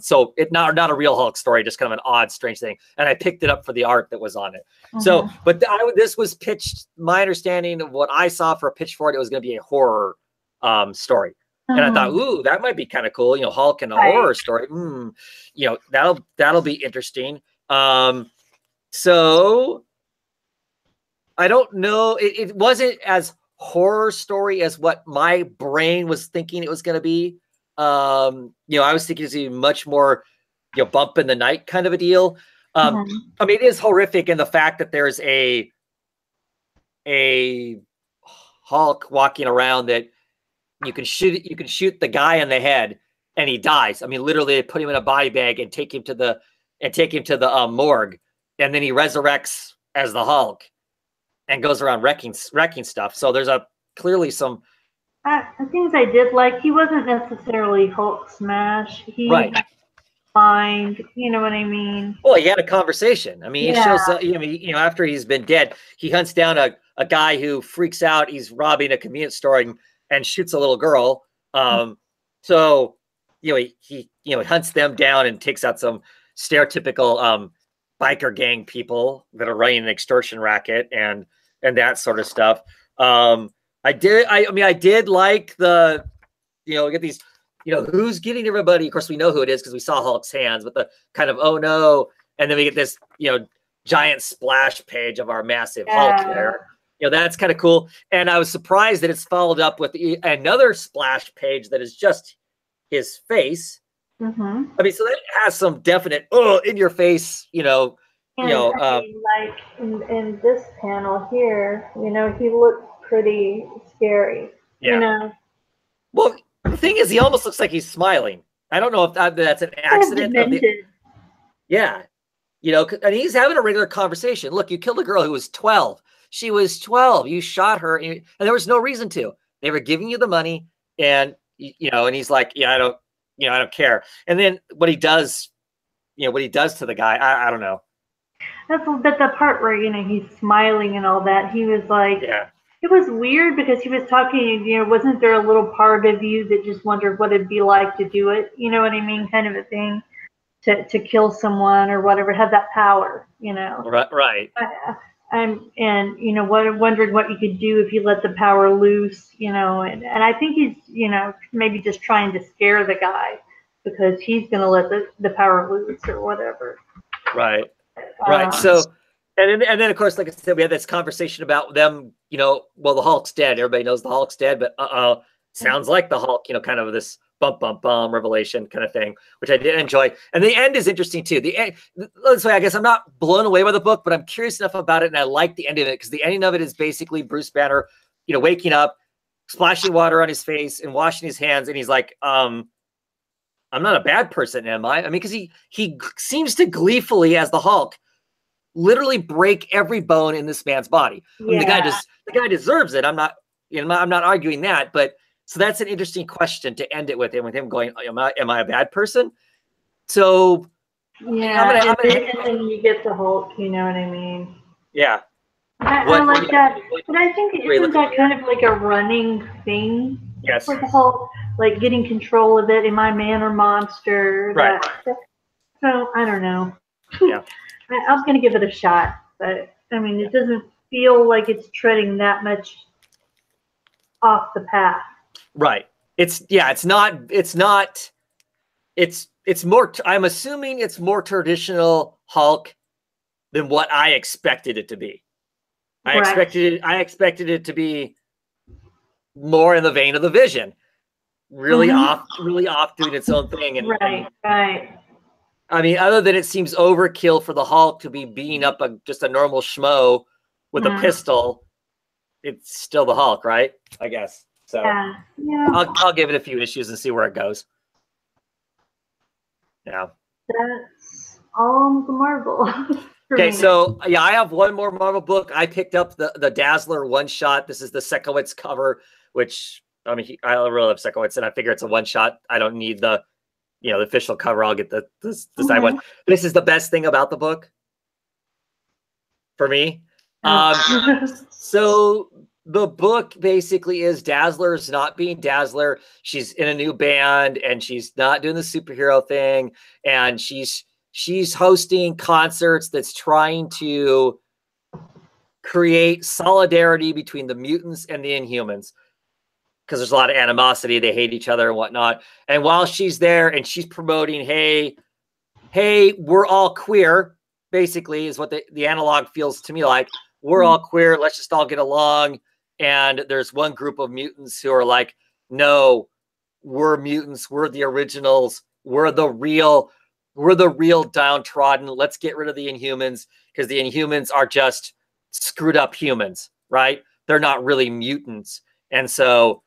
So it's not a real Hulk story, just kind of an odd, strange thing. And I picked it up for the art that was on it. So, but this was pitched. My understanding of what I saw for a pitch for it was going to be a horror story. And I thought, ooh, that might be kind of cool. Hulk in a horror story. That'll be interesting. So I don't know. It wasn't as horror story as what my brain was thinking it was going to be. I was thinking it's much more, bump in the night kind of a deal. I mean, it is horrific in the fact that there's a Hulk walking around that you can shoot the guy in the head and he dies. I mean, literally they put him in a body bag and take him to the morgue, and then he resurrects as the Hulk and goes around wrecking stuff. So there's clearly some things I did like. He wasn't necessarily Hulk smash. He mind, you know what I mean? Well, he had a conversation. I mean, he shows up, after he's been dead, he hunts down a guy who freaks out. He's robbing a convenience store and shoots a little girl. So, he hunts them down and takes out some stereotypical biker gang people that are running an extortion racket and that sort of stuff. I did like the, get these, who's getting everybody. Of course, we know who it is because we saw Hulk's hands, but the kind of, oh no. And then we get this, giant splash page of our massive Hulk there. That's kind of cool. And I was surprised that it's followed up with another splash page that is just his face. I mean, so that has some definite, in your face, like in this panel here, he looked pretty scary. Well, the thing is, he almost looks like he's smiling. I don't know if that's an accident. And he's having a regular conversation. Look, you killed a girl who was 12. She was 12. You shot her, and there was no reason to. They were giving you the money, and and he's like, I don't care. And then what he does to the guy, I don't know. But the part where he's smiling and all that, he was like, it was weird because he was talking. Wasn't there a little part of you that just wondered what it'd be like to do it? You know what I mean, kind of a thing, to kill someone or whatever, have that power. Right. and you know, wondering what you could do if you let the power loose, you know, and I think he's, you know, maybe just trying to scare the guy because he's going to let the power loose or whatever. Right. Right. So, and then of course, like I said, we had this conversation about them, you know, well, the Hulk's dead. Everybody knows the Hulk's dead, but sounds like the Hulk, you know, kind of this bump, bump, bum revelation kind of thing, which I did enjoy. And the end is interesting too. The end, let's say, I guess I'm not blown away by the book, but I'm curious enough about it. And I like the end of it because the ending of it is basically Bruce Banner, you know, waking up, splashing water on his face and washing his hands. And he's like, I'm not a bad person, am I? I mean, because he seems to gleefully, as the Hulk, literally break every bone in this man's body. Yeah. I mean, the guy deserves it. I'm not arguing that, but so that's an interesting question to end it with him going, am I a bad person? So yeah, and then you get the Hulk, you know what I mean? Yeah. I like that, but I think isn't that kind of like a running thing for the Hulk, like getting control of it? Am I man or monster? Right. So I don't know. Yeah. I was going to give it a shot, but I mean, it doesn't feel like it's treading that much off the path. Right. It's more, I'm assuming it's more traditional Hulk than what I expected it to be. I expected it to be more in the vein of the Vision, really off doing its own thing. And, right. I mean, other than it seems overkill for the Hulk to be beating up just a normal schmo with a pistol, it's still the Hulk, right? I guess. So yeah. I'll give it a few issues and see where it goes. Yeah. That's all the Marvel. Okay, so yeah, I have one more Marvel book. I picked up the Dazzler one shot. This is the Sekowitz cover, which I mean, I really love Sekowitz, and I figure it's a one shot. I don't need the official cover. I'll get the side one. This is the best thing about the book for me. So the book basically is Dazzler's not being Dazzler. She's in a new band and she's not doing the superhero thing, and she's hosting concerts that's trying to create solidarity between the mutants and the Inhumans, because there's a lot of animosity. They hate each other and whatnot. And while she's there and she's promoting, hey, we're all queer, basically is what the analog feels to me like. We're all queer. Let's just all get along. And there's one group of mutants who are like, no, we're mutants. We're the originals. We're the real downtrodden. Let's get rid of the Inhumans, because the Inhumans are just screwed up humans, right? They're not really mutants. And so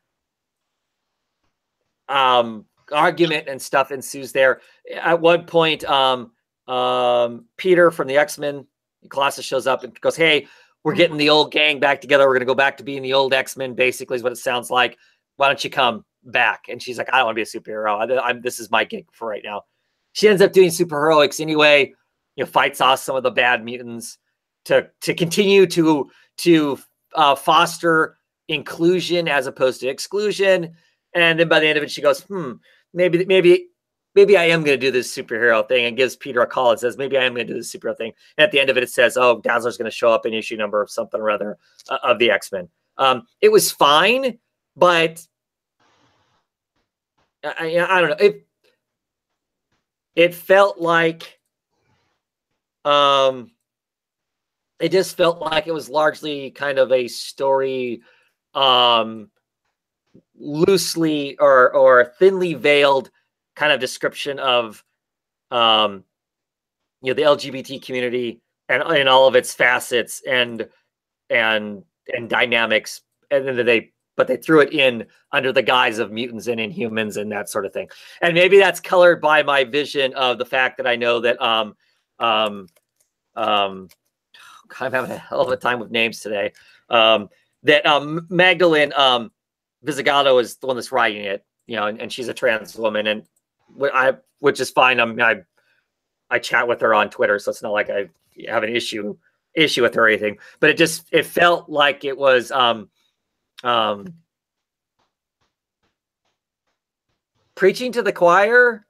argument and stuff ensues there. At one point, Peter from the X-Men, Colossus, shows up and goes, hey, we're getting the old gang back together. We're going to go back to being the old X-Men, basically is what it sounds like. Why don't you come back? And she's like, I don't want to be a superhero. This is my gig for right now. She ends up doing superheroics anyway, fights off some of the bad mutants to continue to foster inclusion as opposed to exclusion. And then by the end of it, she goes, maybe I am going to do this superhero thing, and gives Peter a call and says, maybe I am going to do this superhero thing. And at the end of it, it says, oh, Dazzler's going to show up in issue number of something or other of the X-Men. It was fine, but I don't know. It felt like, it just felt like it was largely kind of a story, loosely or thinly veiled kind of description of, the LGBT community and all of its facets and dynamics, and then they threw it in under the guise of mutants and Inhumans and that sort of thing. And maybe that's colored by my vision of the fact that I know that I'm having a hell of a time with names today. That Magdalene Visigato is the one that's writing it, and she's a trans woman, and which is fine. I chat with her on Twitter, so it's not like I have an issue with her or anything. But it felt like it was preaching to the choir,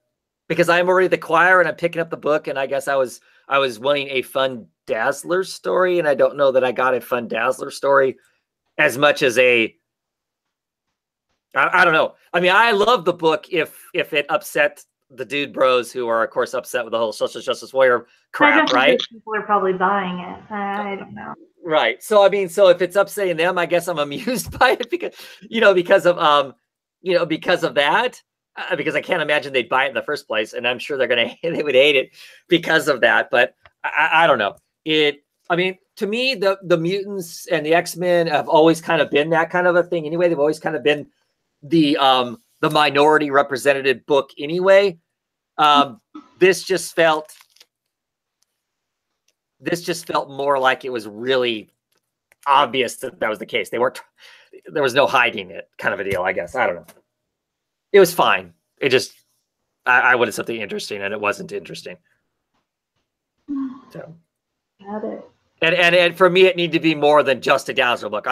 because I'm already the choir and I'm picking up the book, and I guess I was wanting a fun Dazzler story, and I don't know that I got a fun Dazzler story as much as I don't know. I mean, I love the book if it upset the dude bros who are, of course, upset with the whole social justice warrior crap, right? People are probably buying it. I don't know. Right. So I mean, so if it's upsetting them, I guess I'm amused by it because because of that. Because I can't imagine they'd buy it in the first place, and I'm sure they would hate it because of that. But I don't know. I mean, to me, the mutants and the X-Men have always kind of been that kind of a thing. Anyway, they've always kind of been the minority represented book. Anyway, this just felt more like it was really obvious that was the case. There was no hiding it, kind of a deal. I guess I don't know. It was fine. It just I wanted something interesting, and it wasn't interesting. So. Got it. And for me, it needed to be more than just a Dazzler book.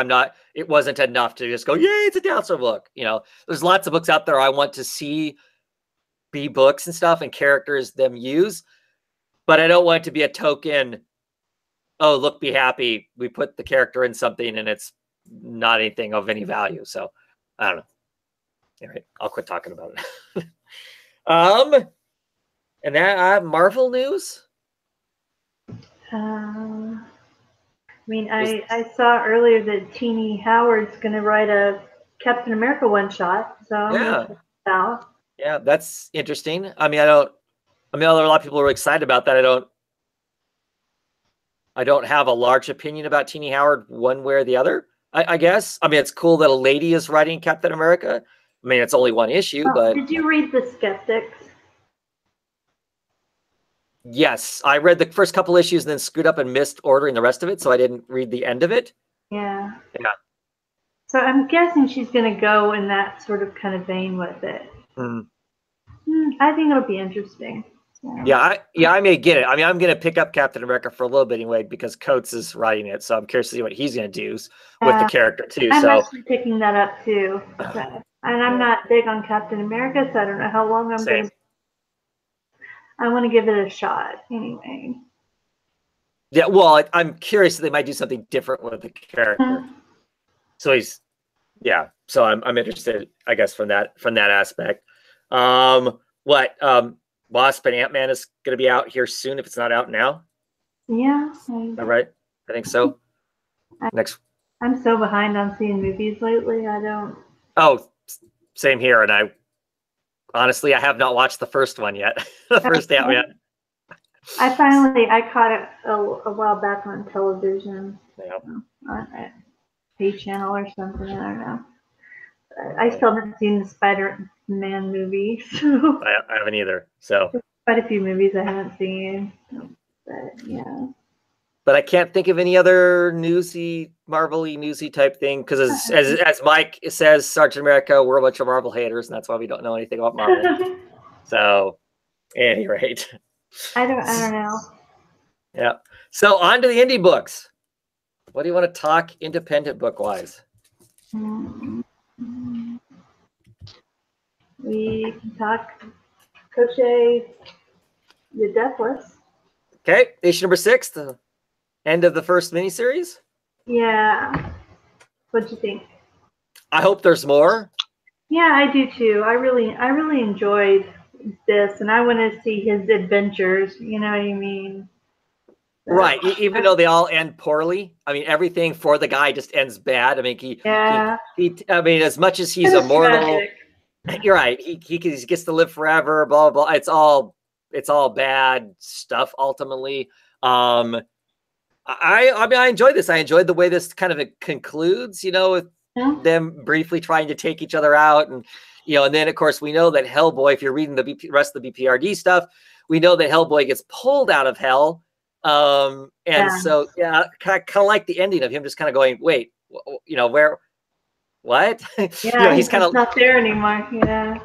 It wasn't enough to just go, yay, it's a Dazzler book. There's lots of books out there I want to see be books and stuff and characters them use, but I don't want it to be a token. Oh, look, be happy. We put the character in something and it's not anything of any value. So I don't know. All right, I'll quit talking about it. And that Marvel news. I saw earlier that Teenie Howard's going to write a Captain America one shot. So yeah, that's interesting. I mean, there are a lot of people who are excited about that. I don't have a large opinion about Teenie Howard one way or the other. I guess. I mean, it's cool that a lady is writing Captain America. I mean, it's only one issue, but did you read The Skeptics? Yes, I read the first couple issues and then screwed up and missed ordering the rest of it, so I didn't read the end of it. Yeah. So I'm guessing she's going to go in that sort of kind of vein with it. I think it'll be interesting. Yeah, I may get it. I mean, I'm going to pick up Captain America for a little bit anyway because Coates is writing it, so I'm curious to see what he's going to do with the character too. I'm actually picking that up too. So. And I'm not big on Captain America, so I don't know how long I'm going to. I want to give it a shot anyway. Yeah, well, I'm curious that they might do something different with the character. So so I'm interested, I guess, from that aspect. Wasp and Ant-Man is going to be out here soon if it's not out now. Yeah. All right, I think so. I'm so behind on seeing movies lately. I don't. Oh, same here, and honestly, I have not watched the first one yet. The first Ant-Man. I caught it a while back on television. Yeah. On a pay channel or something. I don't know. I still haven't seen the Spider-Man movie. So. I haven't either. So. There's quite a few movies I haven't seen. But yeah. But I can't think of any other Marvel-y newsy type thing because as Mike says, Sergeant America, we're a bunch of Marvel haters, and that's why we don't know anything about Marvel. So, at any rate, I don't know. Yeah. So on to the indie books. What do you want to talk independent book wise? We can talk Crochet the Deathless. Okay, issue number 6. The end of the first miniseries. Yeah. What'd you think? I hope there's more. Yeah, I do too. I really enjoyed this, and I want to see his adventures. You know what I mean? Right. Even though they all end poorly. I mean, everything for the guy just ends bad. I mean, I mean, as much as he's immortal, tragic. You're right. He gets to live forever. Blah blah blah. It's all bad stuff. Ultimately, I enjoyed this. I enjoyed the way this kind of concludes. With them briefly trying to take each other out, and and then of course we know that Hellboy. If you're reading the rest of the BPRD stuff, we know that Hellboy gets pulled out of hell. So kind of like the ending of him just kind of going, wait, where, what? Yeah, he's kind of not there anymore. Yeah.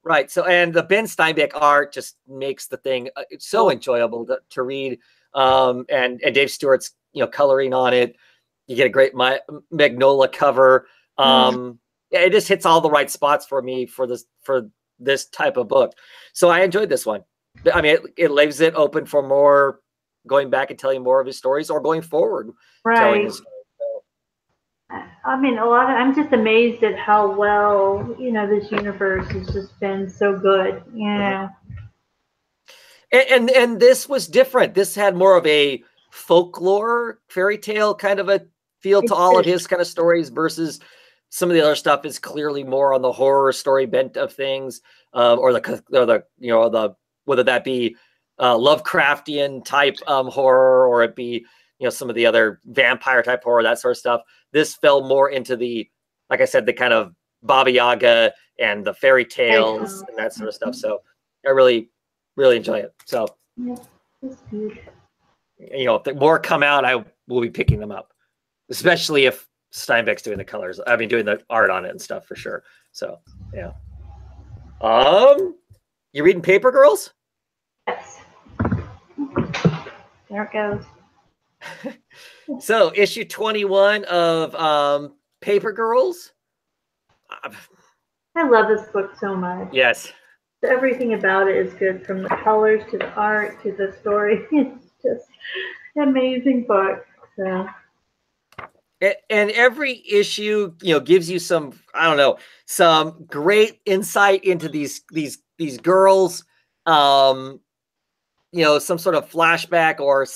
Right. So, and the Ben Steinbeck art just makes the thing so enjoyable to read. And Dave Stewart's coloring on it. You get a great Magnolia cover. It just hits all the right spots for me for this type of book. So I enjoyed this one. I mean, it leaves it open for more going back and telling more of his stories, or going forward telling his stories. I mean, I'm just amazed at how well, this universe has just been so good, And this was different. This had more of a folklore fairy tale kind of a feel to all of his kind of stories, versus some of the other stuff is clearly more on the horror story bent of things, or the whether that be Lovecraftian type horror, or it be some of the other vampire type horror, that sort of stuff. This fell more into the, like I said, the kind of Baba Yaga and the fairy tales and that sort of stuff. So I really, really enjoy it. So that's good. If the more come out, I will be picking them up, especially if Steinbeck's doing the colors. I mean, doing the art on it and stuff for sure. So yeah. You reading Paper Girls? Yes. There it goes. So issue 21 of Paper Girls. I love this book so much. Yes. Everything about it is good, from the colors to the art to the story. It's just an amazing book. So. And every issue, gives you some great insight into these girls, some sort of flashback, or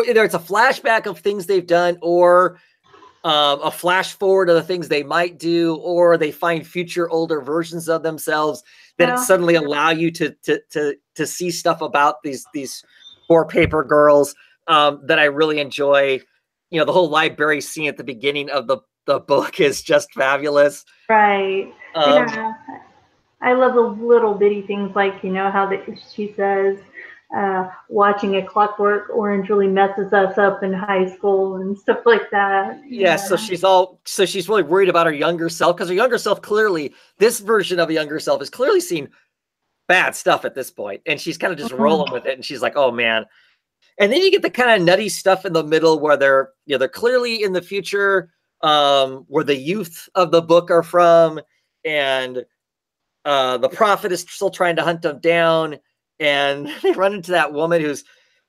either it's a flashback of things they've done, or a flash forward of the things they might do, or they find future older versions of themselves that suddenly allow you to see stuff about these poor paper girls that I really enjoy. The whole library scene at the beginning of the book is just fabulous. Right. I love the little bitty things, like, how she says, watching A Clockwork Orange really messes us up in high school and stuff like that. Yeah. So she's really worried about her younger self, because her younger self, clearly, this version of a younger self has clearly seen bad stuff at this point, and she's kind of just rolling with it. And she's like, oh man. And then you get the kind of nutty stuff in the middle where they're clearly in the future, where the youth of the book are from, and the prophet is still trying to hunt them down. And they run into that woman who's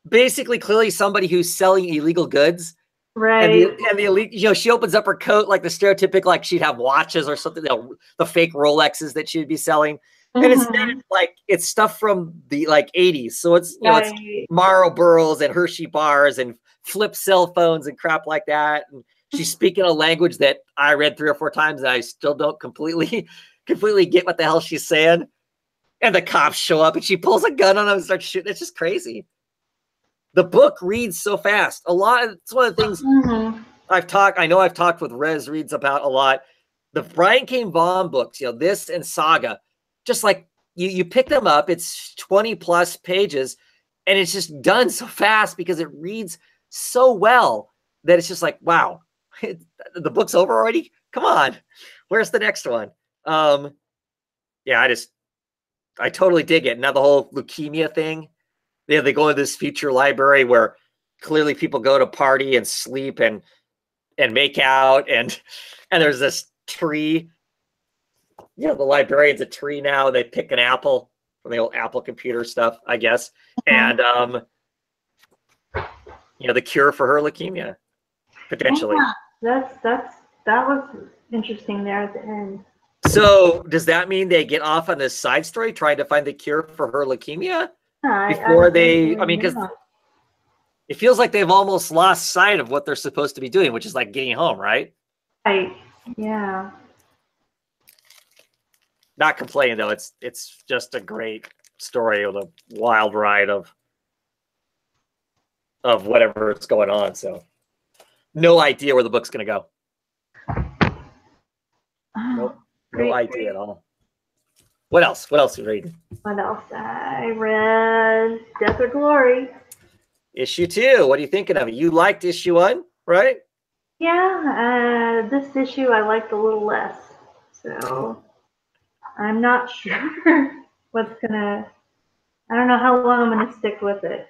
basically clearly somebody who's selling illegal goods. Right. And the elite, she opens up her coat like the stereotypical, like she'd have watches or something, the fake Rolexes that she'd be selling. And it's stuff from the 80s. So it's, it's Marlboros and Hershey bars and flip cell phones and crap like that. And she's speaking a language that I read 3 or 4 times, and I still don't completely get what the hell she's saying. And the cops show up and she pulls a gun on them and starts shooting. It's just crazy. The book reads so fast. It's one of the things I've talked with Rez Reads about a lot. The Brian K. Vaughan books, this and Saga, just like you pick them up, it's 20 plus pages, and it's just done so fast because it reads so well that it's just like, wow, the book's over already? Come on. Where's the next one? I totally dig it. Now the whole leukemia thing, they go into this future library where clearly people go to party and sleep and make out, and there's this tree. The librarian's a tree now. They pick an apple from the old Apple computer stuff, I guess. And the cure for her leukemia, potentially. Yeah, that was interesting there at the end. So does that mean they get off on this side story trying to find the cure for her leukemia before because it feels like they've almost lost sight of what they're supposed to be doing, which is like getting home, right? Right. Yeah. Not complaining though. It's just a great story of the wild ride of whatever is going on. So no idea where the book's going to go. Nope. No idea at all. What else? What else are you reading? What else? I read Death or Glory. Issue 2. What are you thinking of it? You liked issue 1, right? Yeah. This issue I liked a little less. So I'm not sure what's gonna. I don't know how long I'm gonna stick with it.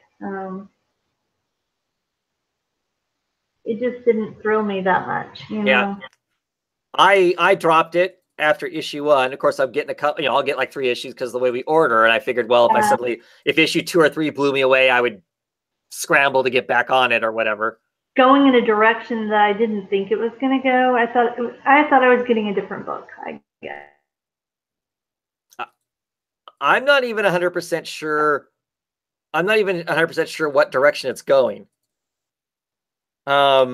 It just didn't thrill me that much. Yeah. I dropped it after issue 1. Of course, I'm getting a couple. I'll get like 3 issues because of the way we order. And I figured, well, if issue 2 or 3 blew me away, I would scramble to get back on it or whatever. Going in a direction that I didn't think it was going to go. I thought I was getting a different book, I guess. I'm not even 100% sure. I'm not even 100% sure what direction it's going. At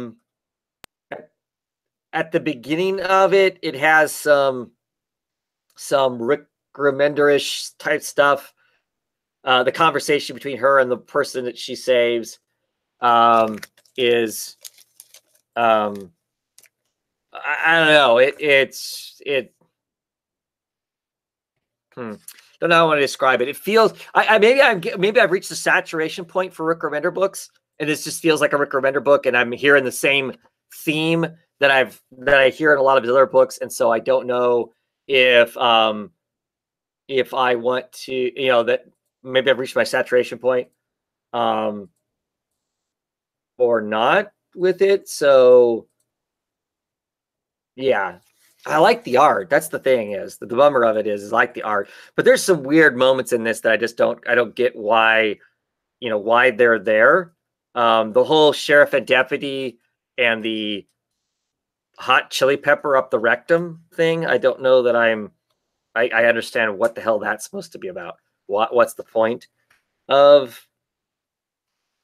the beginning of it, it has some Rick Remender-ish type stuff. The conversation between her and the person that she saves is I don't know. Don't know how I want to describe it. It feels maybe I've reached the saturation point for Rick Remender books, and this just feels like a Rick Remender book, and I'm hearing the same theme that I hear in a lot of his other books, and so I don't know if I want to, that maybe I've reached my saturation point, or not with it. So yeah, I like the art. That's the thing is the bummer of it is I like the art, but there's some weird moments in this that I don't get why they're there. The whole sheriff and deputy and the hot chili pepper up the rectum thing. I don't know that I understand what the hell that's supposed to be about. What's the point of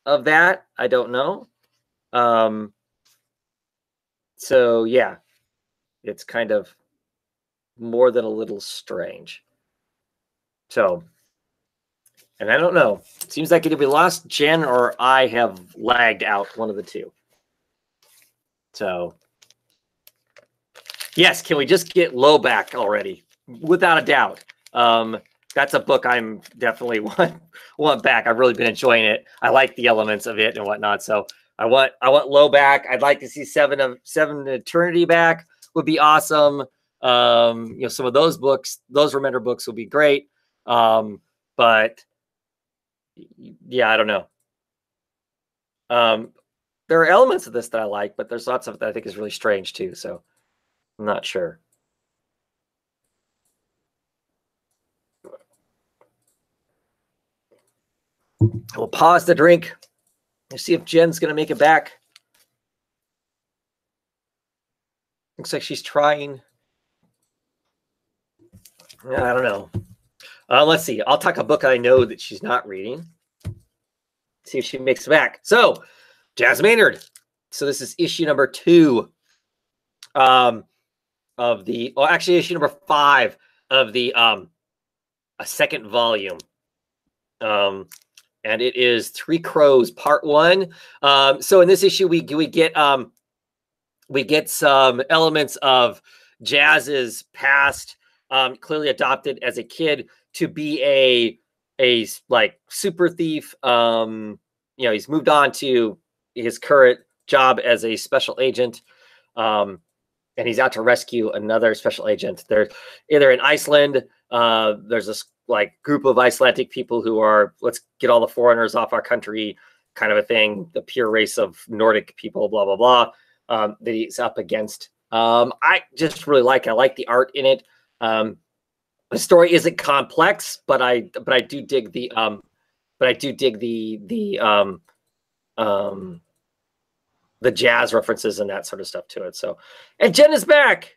that? I don't know. So yeah, it's kind of more than a little strange. So, and I don't know. It seems like either we lost Jen or I have lagged out, one of the two. So, yes, can we just get Low back already? Without a doubt. That's a book I'm definitely want back. I've really been enjoying it. I like the elements of it and whatnot. So I want Low back. I'd like to see Seven Eternity back. Would be awesome. Some of those books, those Remender books will be great. But yeah, I don't know. There are elements of this that I like, but there's lots of it that I think is really strange too. So I'm not sure. We'll pause the drink and see if Jen's going to make it back. Looks like she's trying. I don't know. Let's see. I'll talk a book I know that she's not reading. See if she makes it back. So, Jazz Maynard. So this is issue number 2 of the, well, actually issue number 5 of the a second volume. And it is Three Crows Part 1. So in this issue, we get some elements of Jazz's past, clearly adopted as a kid to be a like super thief. He's moved on to his current job as a special agent, and he's out to rescue another special agent. They're either in Iceland. There's this like group of Icelandic people who are, let's get all the foreigners off our country kind of a thing. The pure race of Nordic people, blah, blah, blah, that he's up against. I just really like the art in it. The story isn't complex, but I do dig the jazz references and that sort of stuff to it. So, and Jen is back.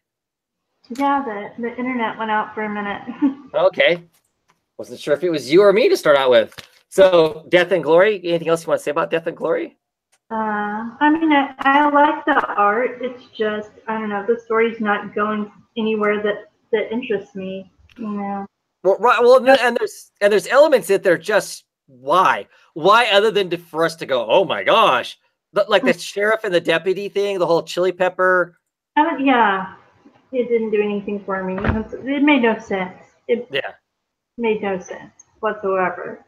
Yeah, the internet went out for a minute. Okay. Wasn't sure if it was you or me to start out with. So, Death and Glory. Anything else you want to say about Death and Glory? I mean, I like the art. It's just, I don't know, the story's not going anywhere that interests me. Well, and there's elements that they're just why other than for us to go, oh my gosh, like the sheriff and the deputy thing, the whole chili pepper. Yeah, it didn't do anything for me. It made no sense. Made no sense whatsoever.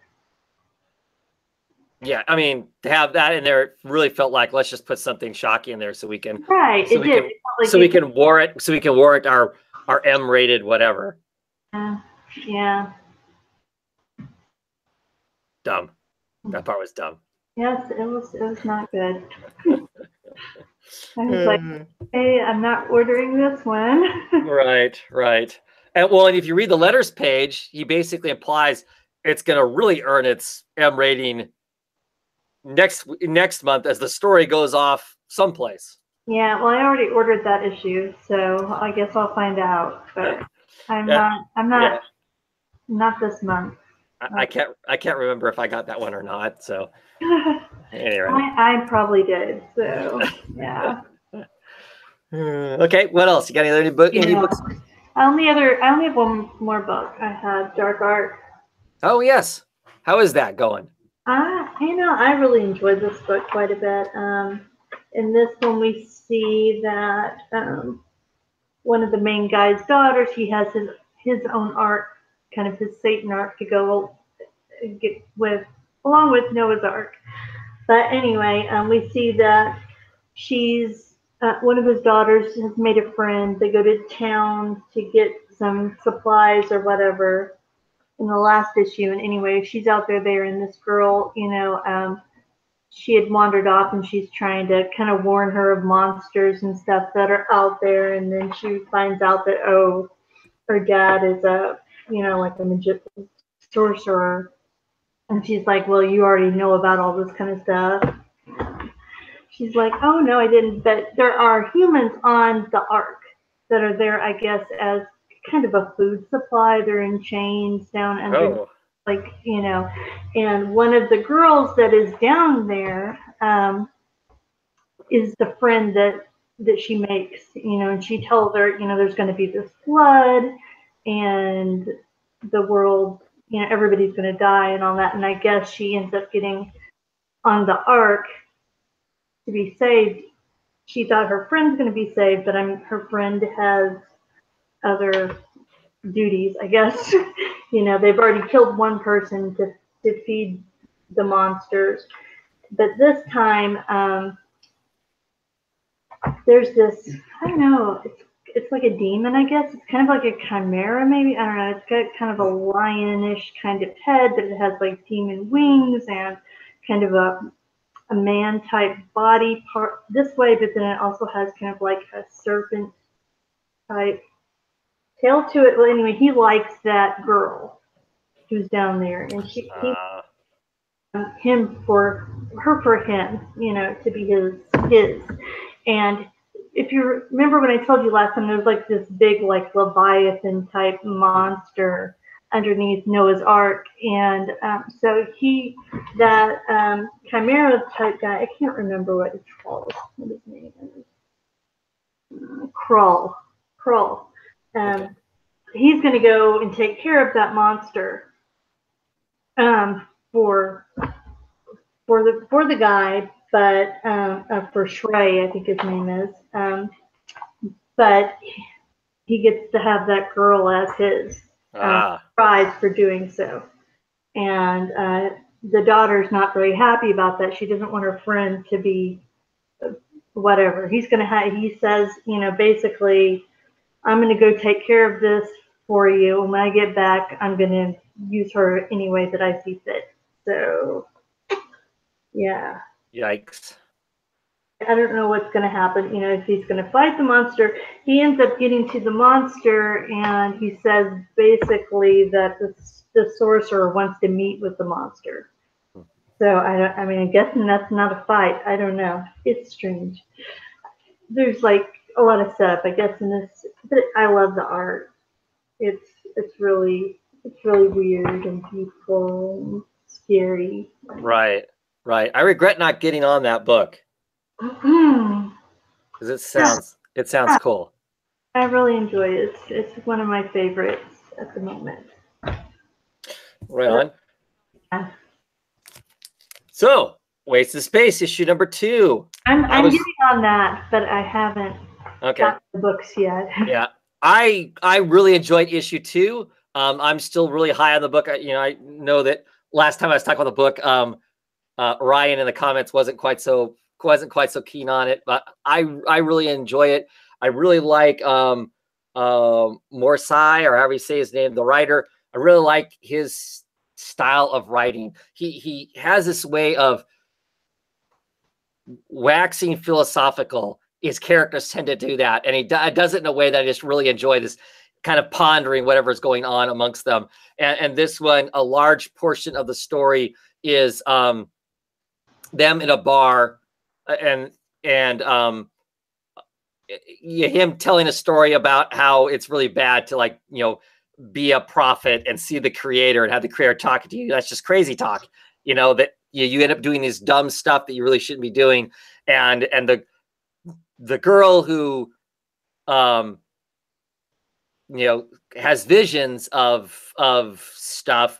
Yeah, I mean, to have that in there really felt like, let's just put something shocking in there so we can we can warrant our M-rated whatever. Yeah. Dumb. That part was dumb. Yes, it was not good. I was like, hey, I'm not ordering this one. Right. And if you read the letters page, he basically implies it's going to really earn its M rating next month as the story goes off someplace. Yeah, well, I already ordered that issue, so I guess I'll find out. But I'm not this month. I can't remember if I got that one or not. So anyway, I probably did. So yeah. Okay, what else? You got any books? I only have one more book. I have Dark Art. Oh yes, how is that going? I really enjoyed this book quite a bit. In this one, we see that one of the main guy's daughters, he has his own ark, kind of his Satan ark to go get with, along with Noah's Ark. But anyway, we see that she's one of his daughters has made a friend. They go to town to get some supplies or whatever in the last issue. And anyway, she's out there, and this girl, she had wandered off, and she's trying to kind of warn her of monsters and stuff that are out there. And then she finds out that, oh, her dad is like a magician, sorcerer. And she's like, well, you already know about all this kind of stuff. She's like, oh, no, I didn't. But there are humans on the ark that are there, I guess, as kind of a food supply. They're in chains down under, and one of the girls that is down there is the friend that she makes, and she tells her, there's going to be this flood and the world, everybody's going to die and all that. And I guess she ends up getting on the ark to be saved. She thought her friend's going to be saved, but her friend has other duties, I guess. They've already killed one person to feed the monsters. But this time, there's this, I don't know, it's like a demon, I guess. It's kind of like a chimera, maybe. I don't know. It's got kind of a lionish kind of head, but it has like demon wings and kind of a man type body part this way, but then it also has kind of like a serpent type tail to it. Well, anyway, he likes that girl who's down there, and he him for him, to be his. And if you remember when I told you last time, there was like this big like Leviathan type monster underneath Noah's Ark, and so that chimera type guy, I can't remember what it's called, what his name is, Krull. Okay. He's going to go and take care of that monster for the guy, but for Shrey, I think his name is, but he gets to have that girl as his prize for doing so. And the daughter's not very happy about that. She doesn't want her friend to be whatever. He says, basically, I'm going to go take care of this for you. And when I get back, I'm going to use her any way that I see fit. So, yeah. Yikes. I don't know what's going to happen, if he's going to fight the monster. He ends up getting to the monster, and he says basically that the sorcerer wants to meet with the monster. So, I'm guessing that's not a fight. I don't know. It's strange. There's like a lot of setup, I guess, in this, but I love the art. It's really weird and beautiful and scary. Right. I regret not getting on that book. Because it sounds cool. I really enjoy it. It's one of my favorites at the moment. Right on. Yeah. So, Waste of Space, issue number 2. I'm getting on that, but I haven't got the books yet. Yeah. I really enjoyed issue 2. I'm still really high on the book. I know that last time I was talking about the book, Ryan in the comments wasn't quite so keen on it, but I really enjoy it. I really like Morsai, or however you say his name, the writer. I really like his style of writing. He has this way of waxing philosophical. His characters tend to do that, and he does it in a way that I just really enjoy, this kind of pondering whatever's going on amongst them. And this one, a large portion of the story is them in a bar, and him telling a story about how it's really bad to, like, be a prophet and see the creator and have the creator talking to you. That's just crazy talk, that you end up doing this dumb stuff that you really shouldn't be doing. And the girl who, has visions of stuff,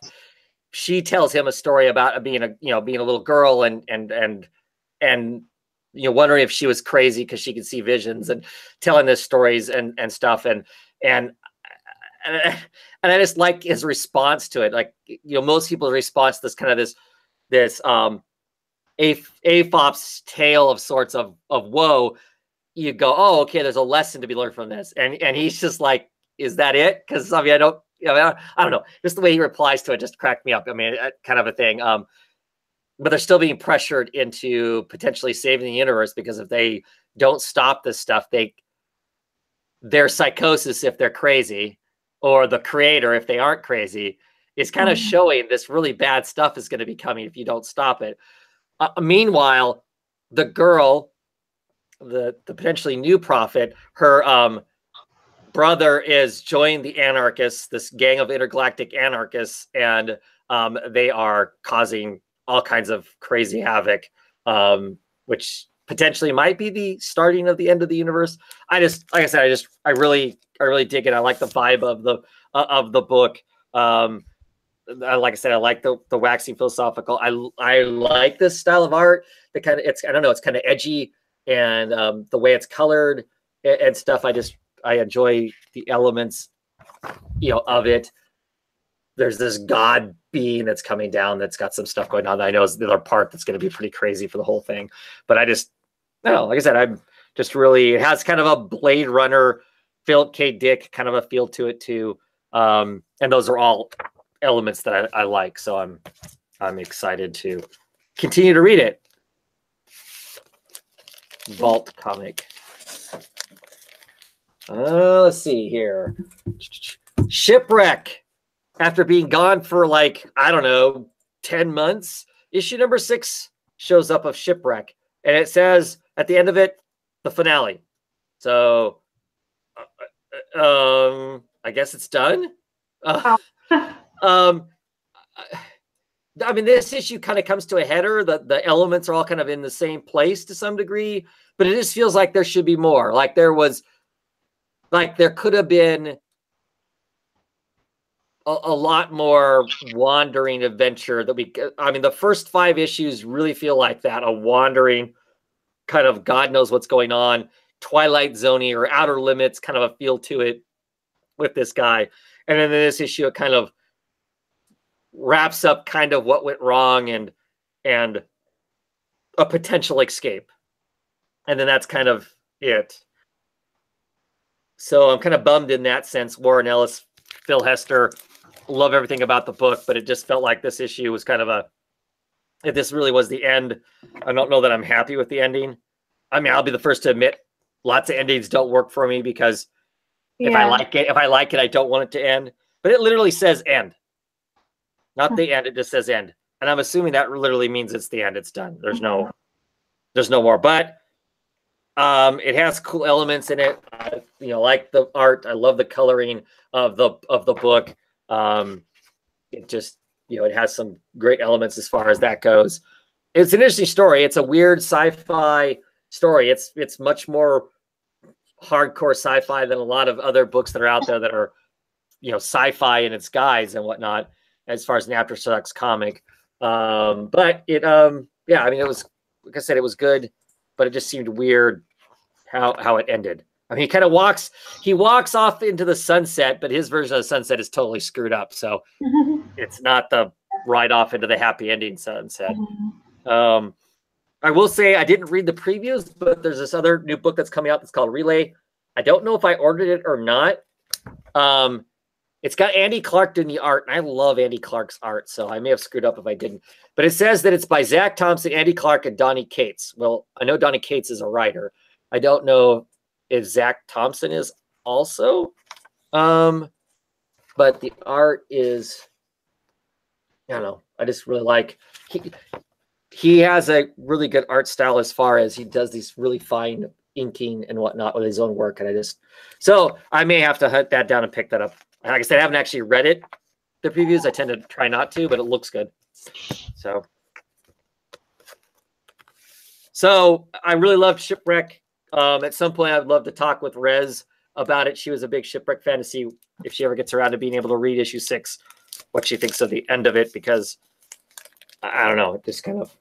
she tells him a story about being a little girl and wondering if she was crazy because she could see visions, and telling this stories and stuff. And I just like his response to it. Like, most people's response to this kind of this Aesop's tale of sorts of woe, you go, oh, okay, there's a lesson to be learned from this. And he's just like, is that it? Because I don't know. Just the way he replies to it just cracked me up. I mean, kind of a thing. But they're still being pressured into potentially saving the universe, because if they don't stop this stuff, their psychosis, if they're crazy, or the creator, if they aren't crazy, is kind of showing this really bad stuff is going to be coming if you don't stop it. Meanwhile, the girl, the potentially new prophet, her brother is joining the anarchists, this gang of intergalactic anarchists, and they are causing all kinds of crazy havoc, which potentially might be the starting of the end of the universe. I really dig it. I like the vibe of the book. Like I said, I like the waxing philosophical. I like this style of art. The kind of, it's kind of edgy, and the way it's colored and stuff. I enjoy the elements, of it. There's this god being that's coming down that's got some stuff going on that I know is the other part that's going to be pretty crazy for the whole thing. But I don't know, like I said, I'm just really, it has kind of a Blade Runner, Philip K. Dick kind of a feel to it too. And those are all elements that I like. So I'm excited to continue to read it. Vault comic. Let's see here. Shipwreck. After being gone for 10 months, issue number 6 shows up of Shipwreck, and it says at the end of it, the finale. So, I guess it's done. I mean, this issue kind of comes to a header. The elements are all kind of in the same place to some degree, but it just feels like there should be more. There could have been a lot more wandering adventure the first 5 issues really feel like that, a wandering kind of God knows what's going on, Twilight Zone-y or Outer Limits kind of a feel to it with this guy. And then in this issue, it kind of wraps up kind of what went wrong and a potential escape. And then that's kind of it. So I'm kind of bummed in that sense. Warren Ellis, Phil Hester, love everything about the book, but it just felt like this issue was kind of if this really was the end, I don't know that I'm happy with the ending. I mean, I'll be the first to admit lots of endings don't work for me, because if I like it, I don't want it to end. But it literally says end. Not the end, it just says end. And I'm assuming that literally means it's the end, it's done. There's no more. But it has cool elements in it. Like the art. I love the coloring of the book. It just, it has some great elements as far as that goes. It's an interesting story. It's a weird sci-fi story. It's much more hardcore sci-fi than a lot of other books that are out there that are, sci-fi in its guise and whatnot, as far as an Aftershocks comic. But it, it was, like I said, it was good, but it just seemed weird how it ended. I mean, he walks off into the sunset, but his version of the sunset is totally screwed up. So it's not the ride off into the happy ending sunset. I will say I didn't read the previews, but there's this other new book that's coming out that's called Relay. I don't know if I ordered it or not. It's got Andy Clark doing the art, and I love Andy Clark's art, so I may have screwed up if I didn't. But it says that it's by Zach Thompson, Andy Clark, and Donny Cates. Well, I know Donny Cates is a writer. I don't know if Zach Thompson is also. But the art is, I don't know. I just really like he has a really good art style as far as he does these really fine inking and whatnot with his own work. And so I may have to hunt that down and pick that up. Like I said, I haven't actually read it, the previews. I tend to try not to, but it looks good. So I really loved Shipwreck. At some point, I'd love to talk with Rez about it. She was a big Shipwreck fan, to see if she ever gets around to being able to read issue 6, what she thinks of the end of it, because I don't know, it just kind of,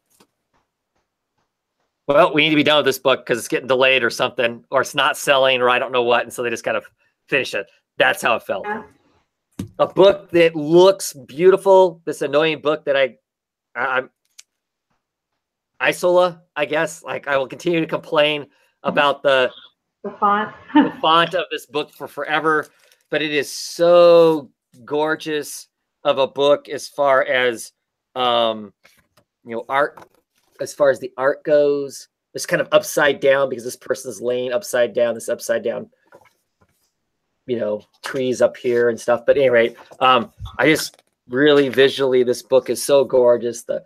well, we need to be done with this book because it's getting delayed or something, or it's not selling, or I don't know what. And so they just kind of finish it. That's how it felt. Yeah. A book that looks beautiful. This annoying book that I'm Isola, I guess. Like, I will continue to complain about the font. The font of this book for forever, but it is so gorgeous of a book as far as art. As far as the art goes, it's kind of upside down because this person is laying upside down. This upside down, trees up here and stuff. But at any rate, I just really visually, this book is so gorgeous. The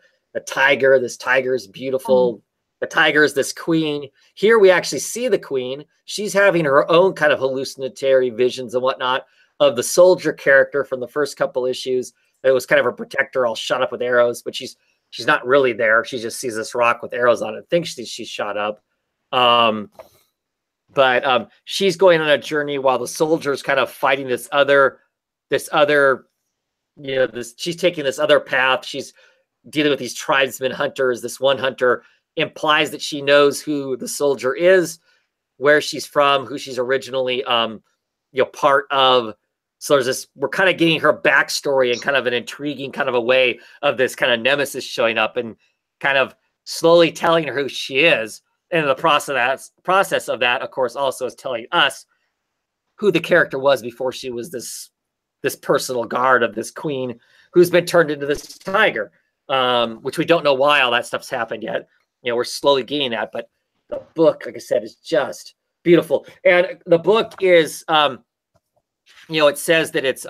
tiger, this tiger is beautiful. The tiger is this queen. Here we actually see the queen. She's having her own kind of hallucinatory visions and whatnot of the soldier character from the first couple issues. It was kind of a protector, all shot up with arrows, but she's not really there. She just sees this rock with arrows on it, thinks she's shot up. But she's going on a journey while the soldier's kind of fighting this other, she's taking this other path. She's dealing with these tribesmen hunters. This one hunter implies that she knows who the soldier is, where she's from, who she's originally, part of. So there's this, we're kind of getting her backstory in kind of an intriguing kind of a way of this kind of nemesis showing up and kind of slowly telling her who she is. And the process of that, of course, also is telling us who the character was before she was this personal guard of this queen who's been turned into this tiger, which we don't know why all that stuff's happened yet. We're slowly getting that, but the book, like I said, is just beautiful. And the book is, it says that it's,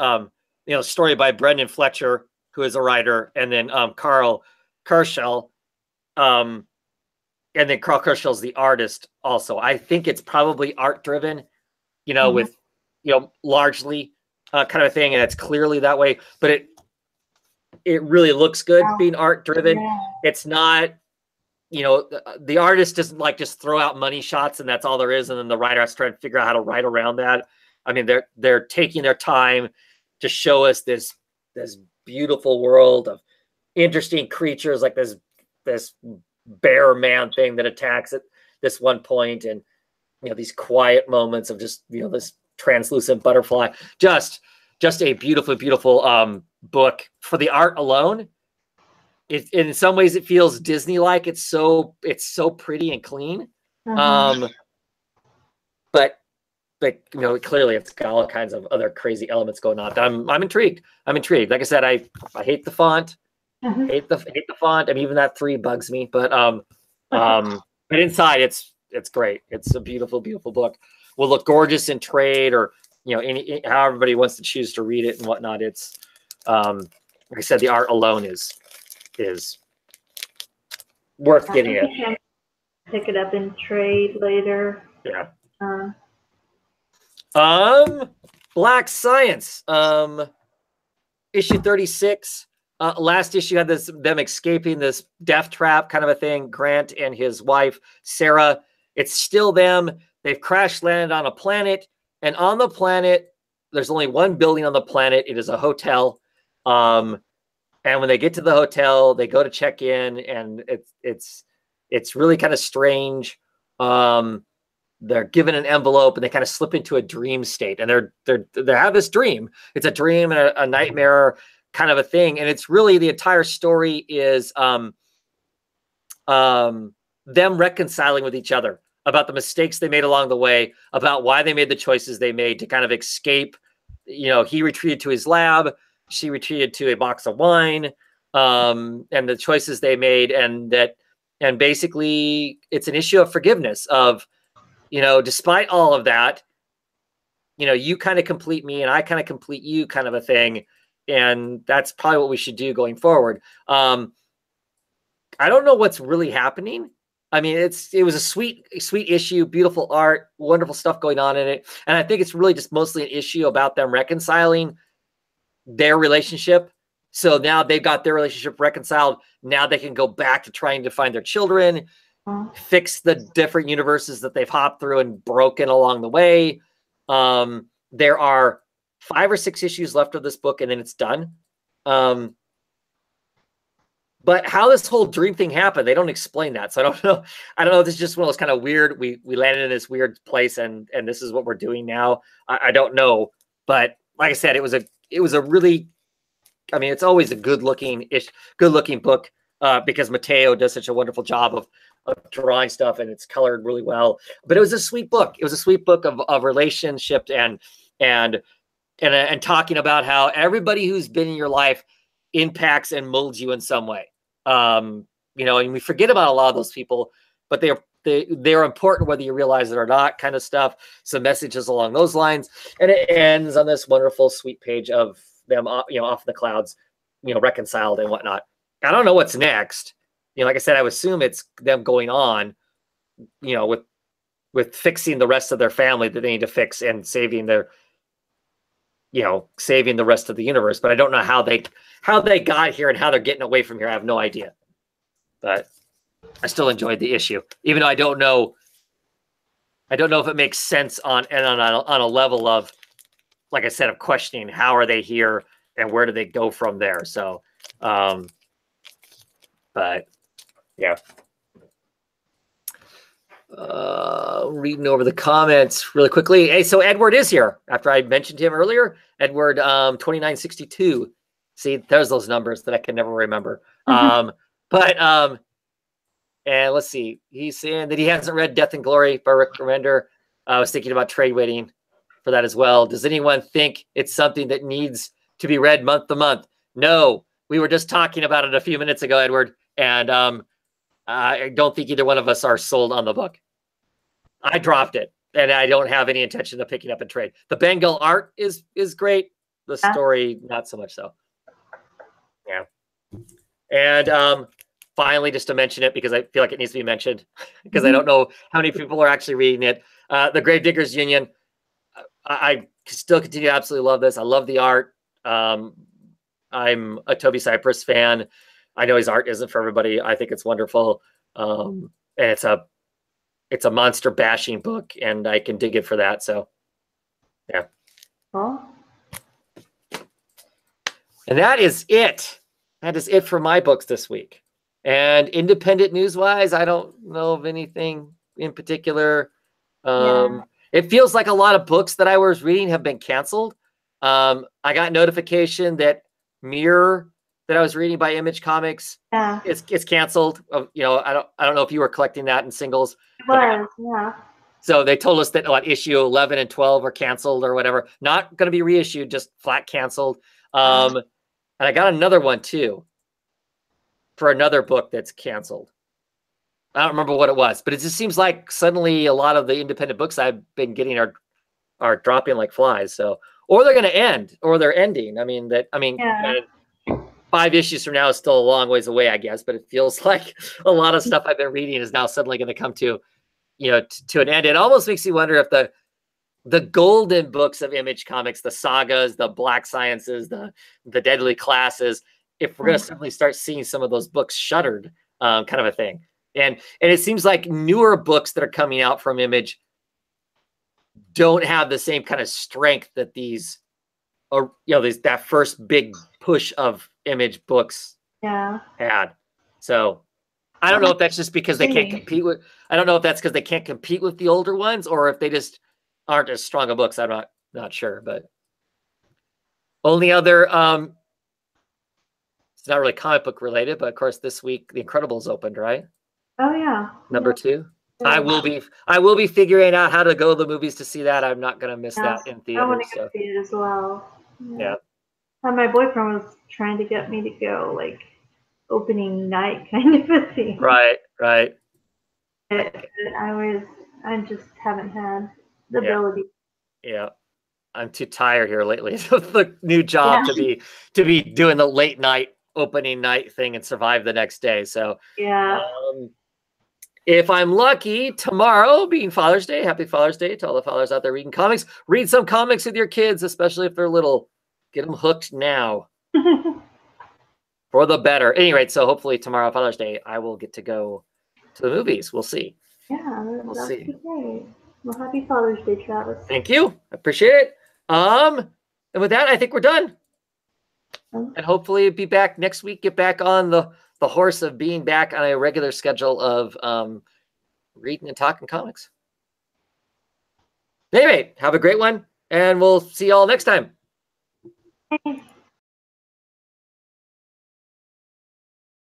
story by Brendan Fletcher, who is a writer, and then Carl Kerschel. And then Carl Kerschel is the artist also. I think it's probably art driven, with, largely kind of a thing. And it's clearly that way, but it really looks good being art driven. Yeah. It's not, the artist doesn't like just throw out money shots and that's all there is. And then the writer has to try to figure out how to write around that. I mean, they're taking their time to show us this beautiful world of interesting creatures, like this bear man thing that attacks at this one point, and these quiet moments of just this translucent butterfly. Just a beautiful, beautiful book. For the art alone, in some ways it feels Disney-like. It's so pretty and clean. But clearly it's got all kinds of other crazy elements going on. I'm intrigued. Like I said, I hate the font. Hate the font. I mean, even that 3 bugs me. But inside it's great. It's a beautiful, beautiful book. Will look gorgeous in trade, or how everybody wants to choose to read it and whatnot. It's like I said, the art alone is worth getting it. Pick it up in trade later. Yeah. Black Science, issue 36. Last issue had them escaping this death trap kind of a thing. Grant and his wife Sarah. It's still them. They've crash landed on a planet, and on the planet, there's only one building on the planet. It is a hotel. And when they get to the hotel, they go to check in, and it's really kind of strange. They're given an envelope and they kind of slip into a dream state, and they have this dream. It's a dream and a nightmare kind of a thing. And it's really, the entire story is them reconciling with each other about the mistakes they made along the way, about why they made the choices they made to kind of escape. He retreated to his lab, she retreated to a box of wine, and the choices they made. And basically it's an issue of forgiveness, of, despite all of that, you kind of complete me and I kind of complete you, kind of a thing. And that's probably what we should do going forward. I don't know what's really happening. I mean, it was a sweet issue, beautiful art, wonderful stuff going on in it. And I think it's really just mostly an issue about them reconciling their relationship. So now they've got their relationship reconciled. Now they can go back to trying to find their children, fix the different universes that they've hopped through and broken along the way. There are 5 or 6 issues left of this book, and then it's done. But how this whole dream thing happened, they don't explain that. So I don't know. I don't know. This is just one of those kind of weird. We landed in this weird place, and this is what we're doing now. I don't know. But like I said, it was a really. I mean, it's always a good looking book because Mateo does such a wonderful job of drawing stuff, and it's colored really well. But it was a sweet book. It was a sweet book of relationship and talking about how everybody who's been in your life impacts and molds you in some way. And we forget about a lot of those people, but they're important whether you realize it or not, kind of stuff. Some messages along those lines, and it ends on this wonderful, sweet page of them, off in the clouds, reconciled and whatnot. I don't know what's next. Like I said, I would assume it's them going on, with fixing the rest of their family that they need to fix and saving the rest of the universe. But I don't know how they got here and how they're getting away from here. I have no idea. But I still enjoyed the issue, even though I don't know if it makes sense on a level of, like I said, of questioning how are they here and where do they go from there. So, but yeah. Reading over the comments really quickly. Hey, so Edward is here after I mentioned him earlier. Edward, 2962. See, there's those numbers that I can never remember. And let's see. He's saying that he hasn't read Death and Glory by Rick Remender. I was thinking about trade waiting for that as well. Does anyone think it's something that needs to be read month to month? No, we were just talking about it a few minutes ago, Edward. And I don't think either one of us are sold on the book. I dropped it, and I don't have any intention of picking up and trade. The Bengal art is great. The story, not so much so. Yeah. And finally, just to mention it, because I feel like it needs to be mentioned, because I don't know how many people are actually reading it. The Gravediggers Union. I still continue to absolutely love this. I love the art. I'm a Toby Cypress fan. I know his art isn't for everybody. I think it's wonderful. And it's a monster bashing book, and I can dig it for that. So, yeah. Oh. And that is it. That is it for my books this week. And independent news-wise, I don't know of anything in particular. It feels like a lot of books that I was reading have been canceled. I got notification that Mirror that I was reading by Image Comics it's canceled. I don't know if you were collecting that in singles. It was, yeah. So they told us that issue 11 and 12 are canceled or whatever. Not going to be reissued, just flat canceled. And I got another one too for another book that's canceled. I don't remember what it was, but it just seems like suddenly a lot of the independent books I've been getting are dropping like flies. So, or they're going to end, or they're ending. Yeah. 5 issues from now is still a long ways away, I guess, but it feels like a lot of stuff I've been reading is now suddenly going to come to, to an end. It almost makes you wonder if the golden books of Image Comics, the sagas, the Black Sciences, the Deadly Classes, if we're going to suddenly start seeing some of those books shuttered, kind of a thing. And it seems like newer books that are coming out from Image don't have the same kind of strength that these, that first big push of Image books had. So I don't know if that's just because they can't compete with. I don't know if that's because they can't compete with the older ones, or if they just aren't as strong of books. I'm not sure. But only other, it's not really comic book related, but of course this week The Incredibles opened, right? Oh yeah. Number 2. Yeah. I will be figuring out how to go to the movies to see that. I'm not going to miss that in theaters. I want to go see it as well. Yeah. And my boyfriend was trying to get me to go like opening night kind of a thing. Right. I just haven't had the ability. Yeah. I'm too tired here lately with the new job to be doing the late night opening night thing and survive the next day. So Yeah. If I'm lucky, tomorrow being Father's Day, happy Father's Day to all the fathers out there reading comics. Read some comics with your kids, especially if they're little. Get them hooked now for the better. Anyway, so hopefully tomorrow, Father's Day, I will get to go to the movies. We'll see. Yeah, We'll that'll see. be great. Well, happy Father's Day, Travis. Thank you. I appreciate it. And with that, I think we're done. And hopefully be back next week, get back on the horse of being back on a regular schedule of reading and talking comics. Anyway, have a great one, and we'll see you all next time.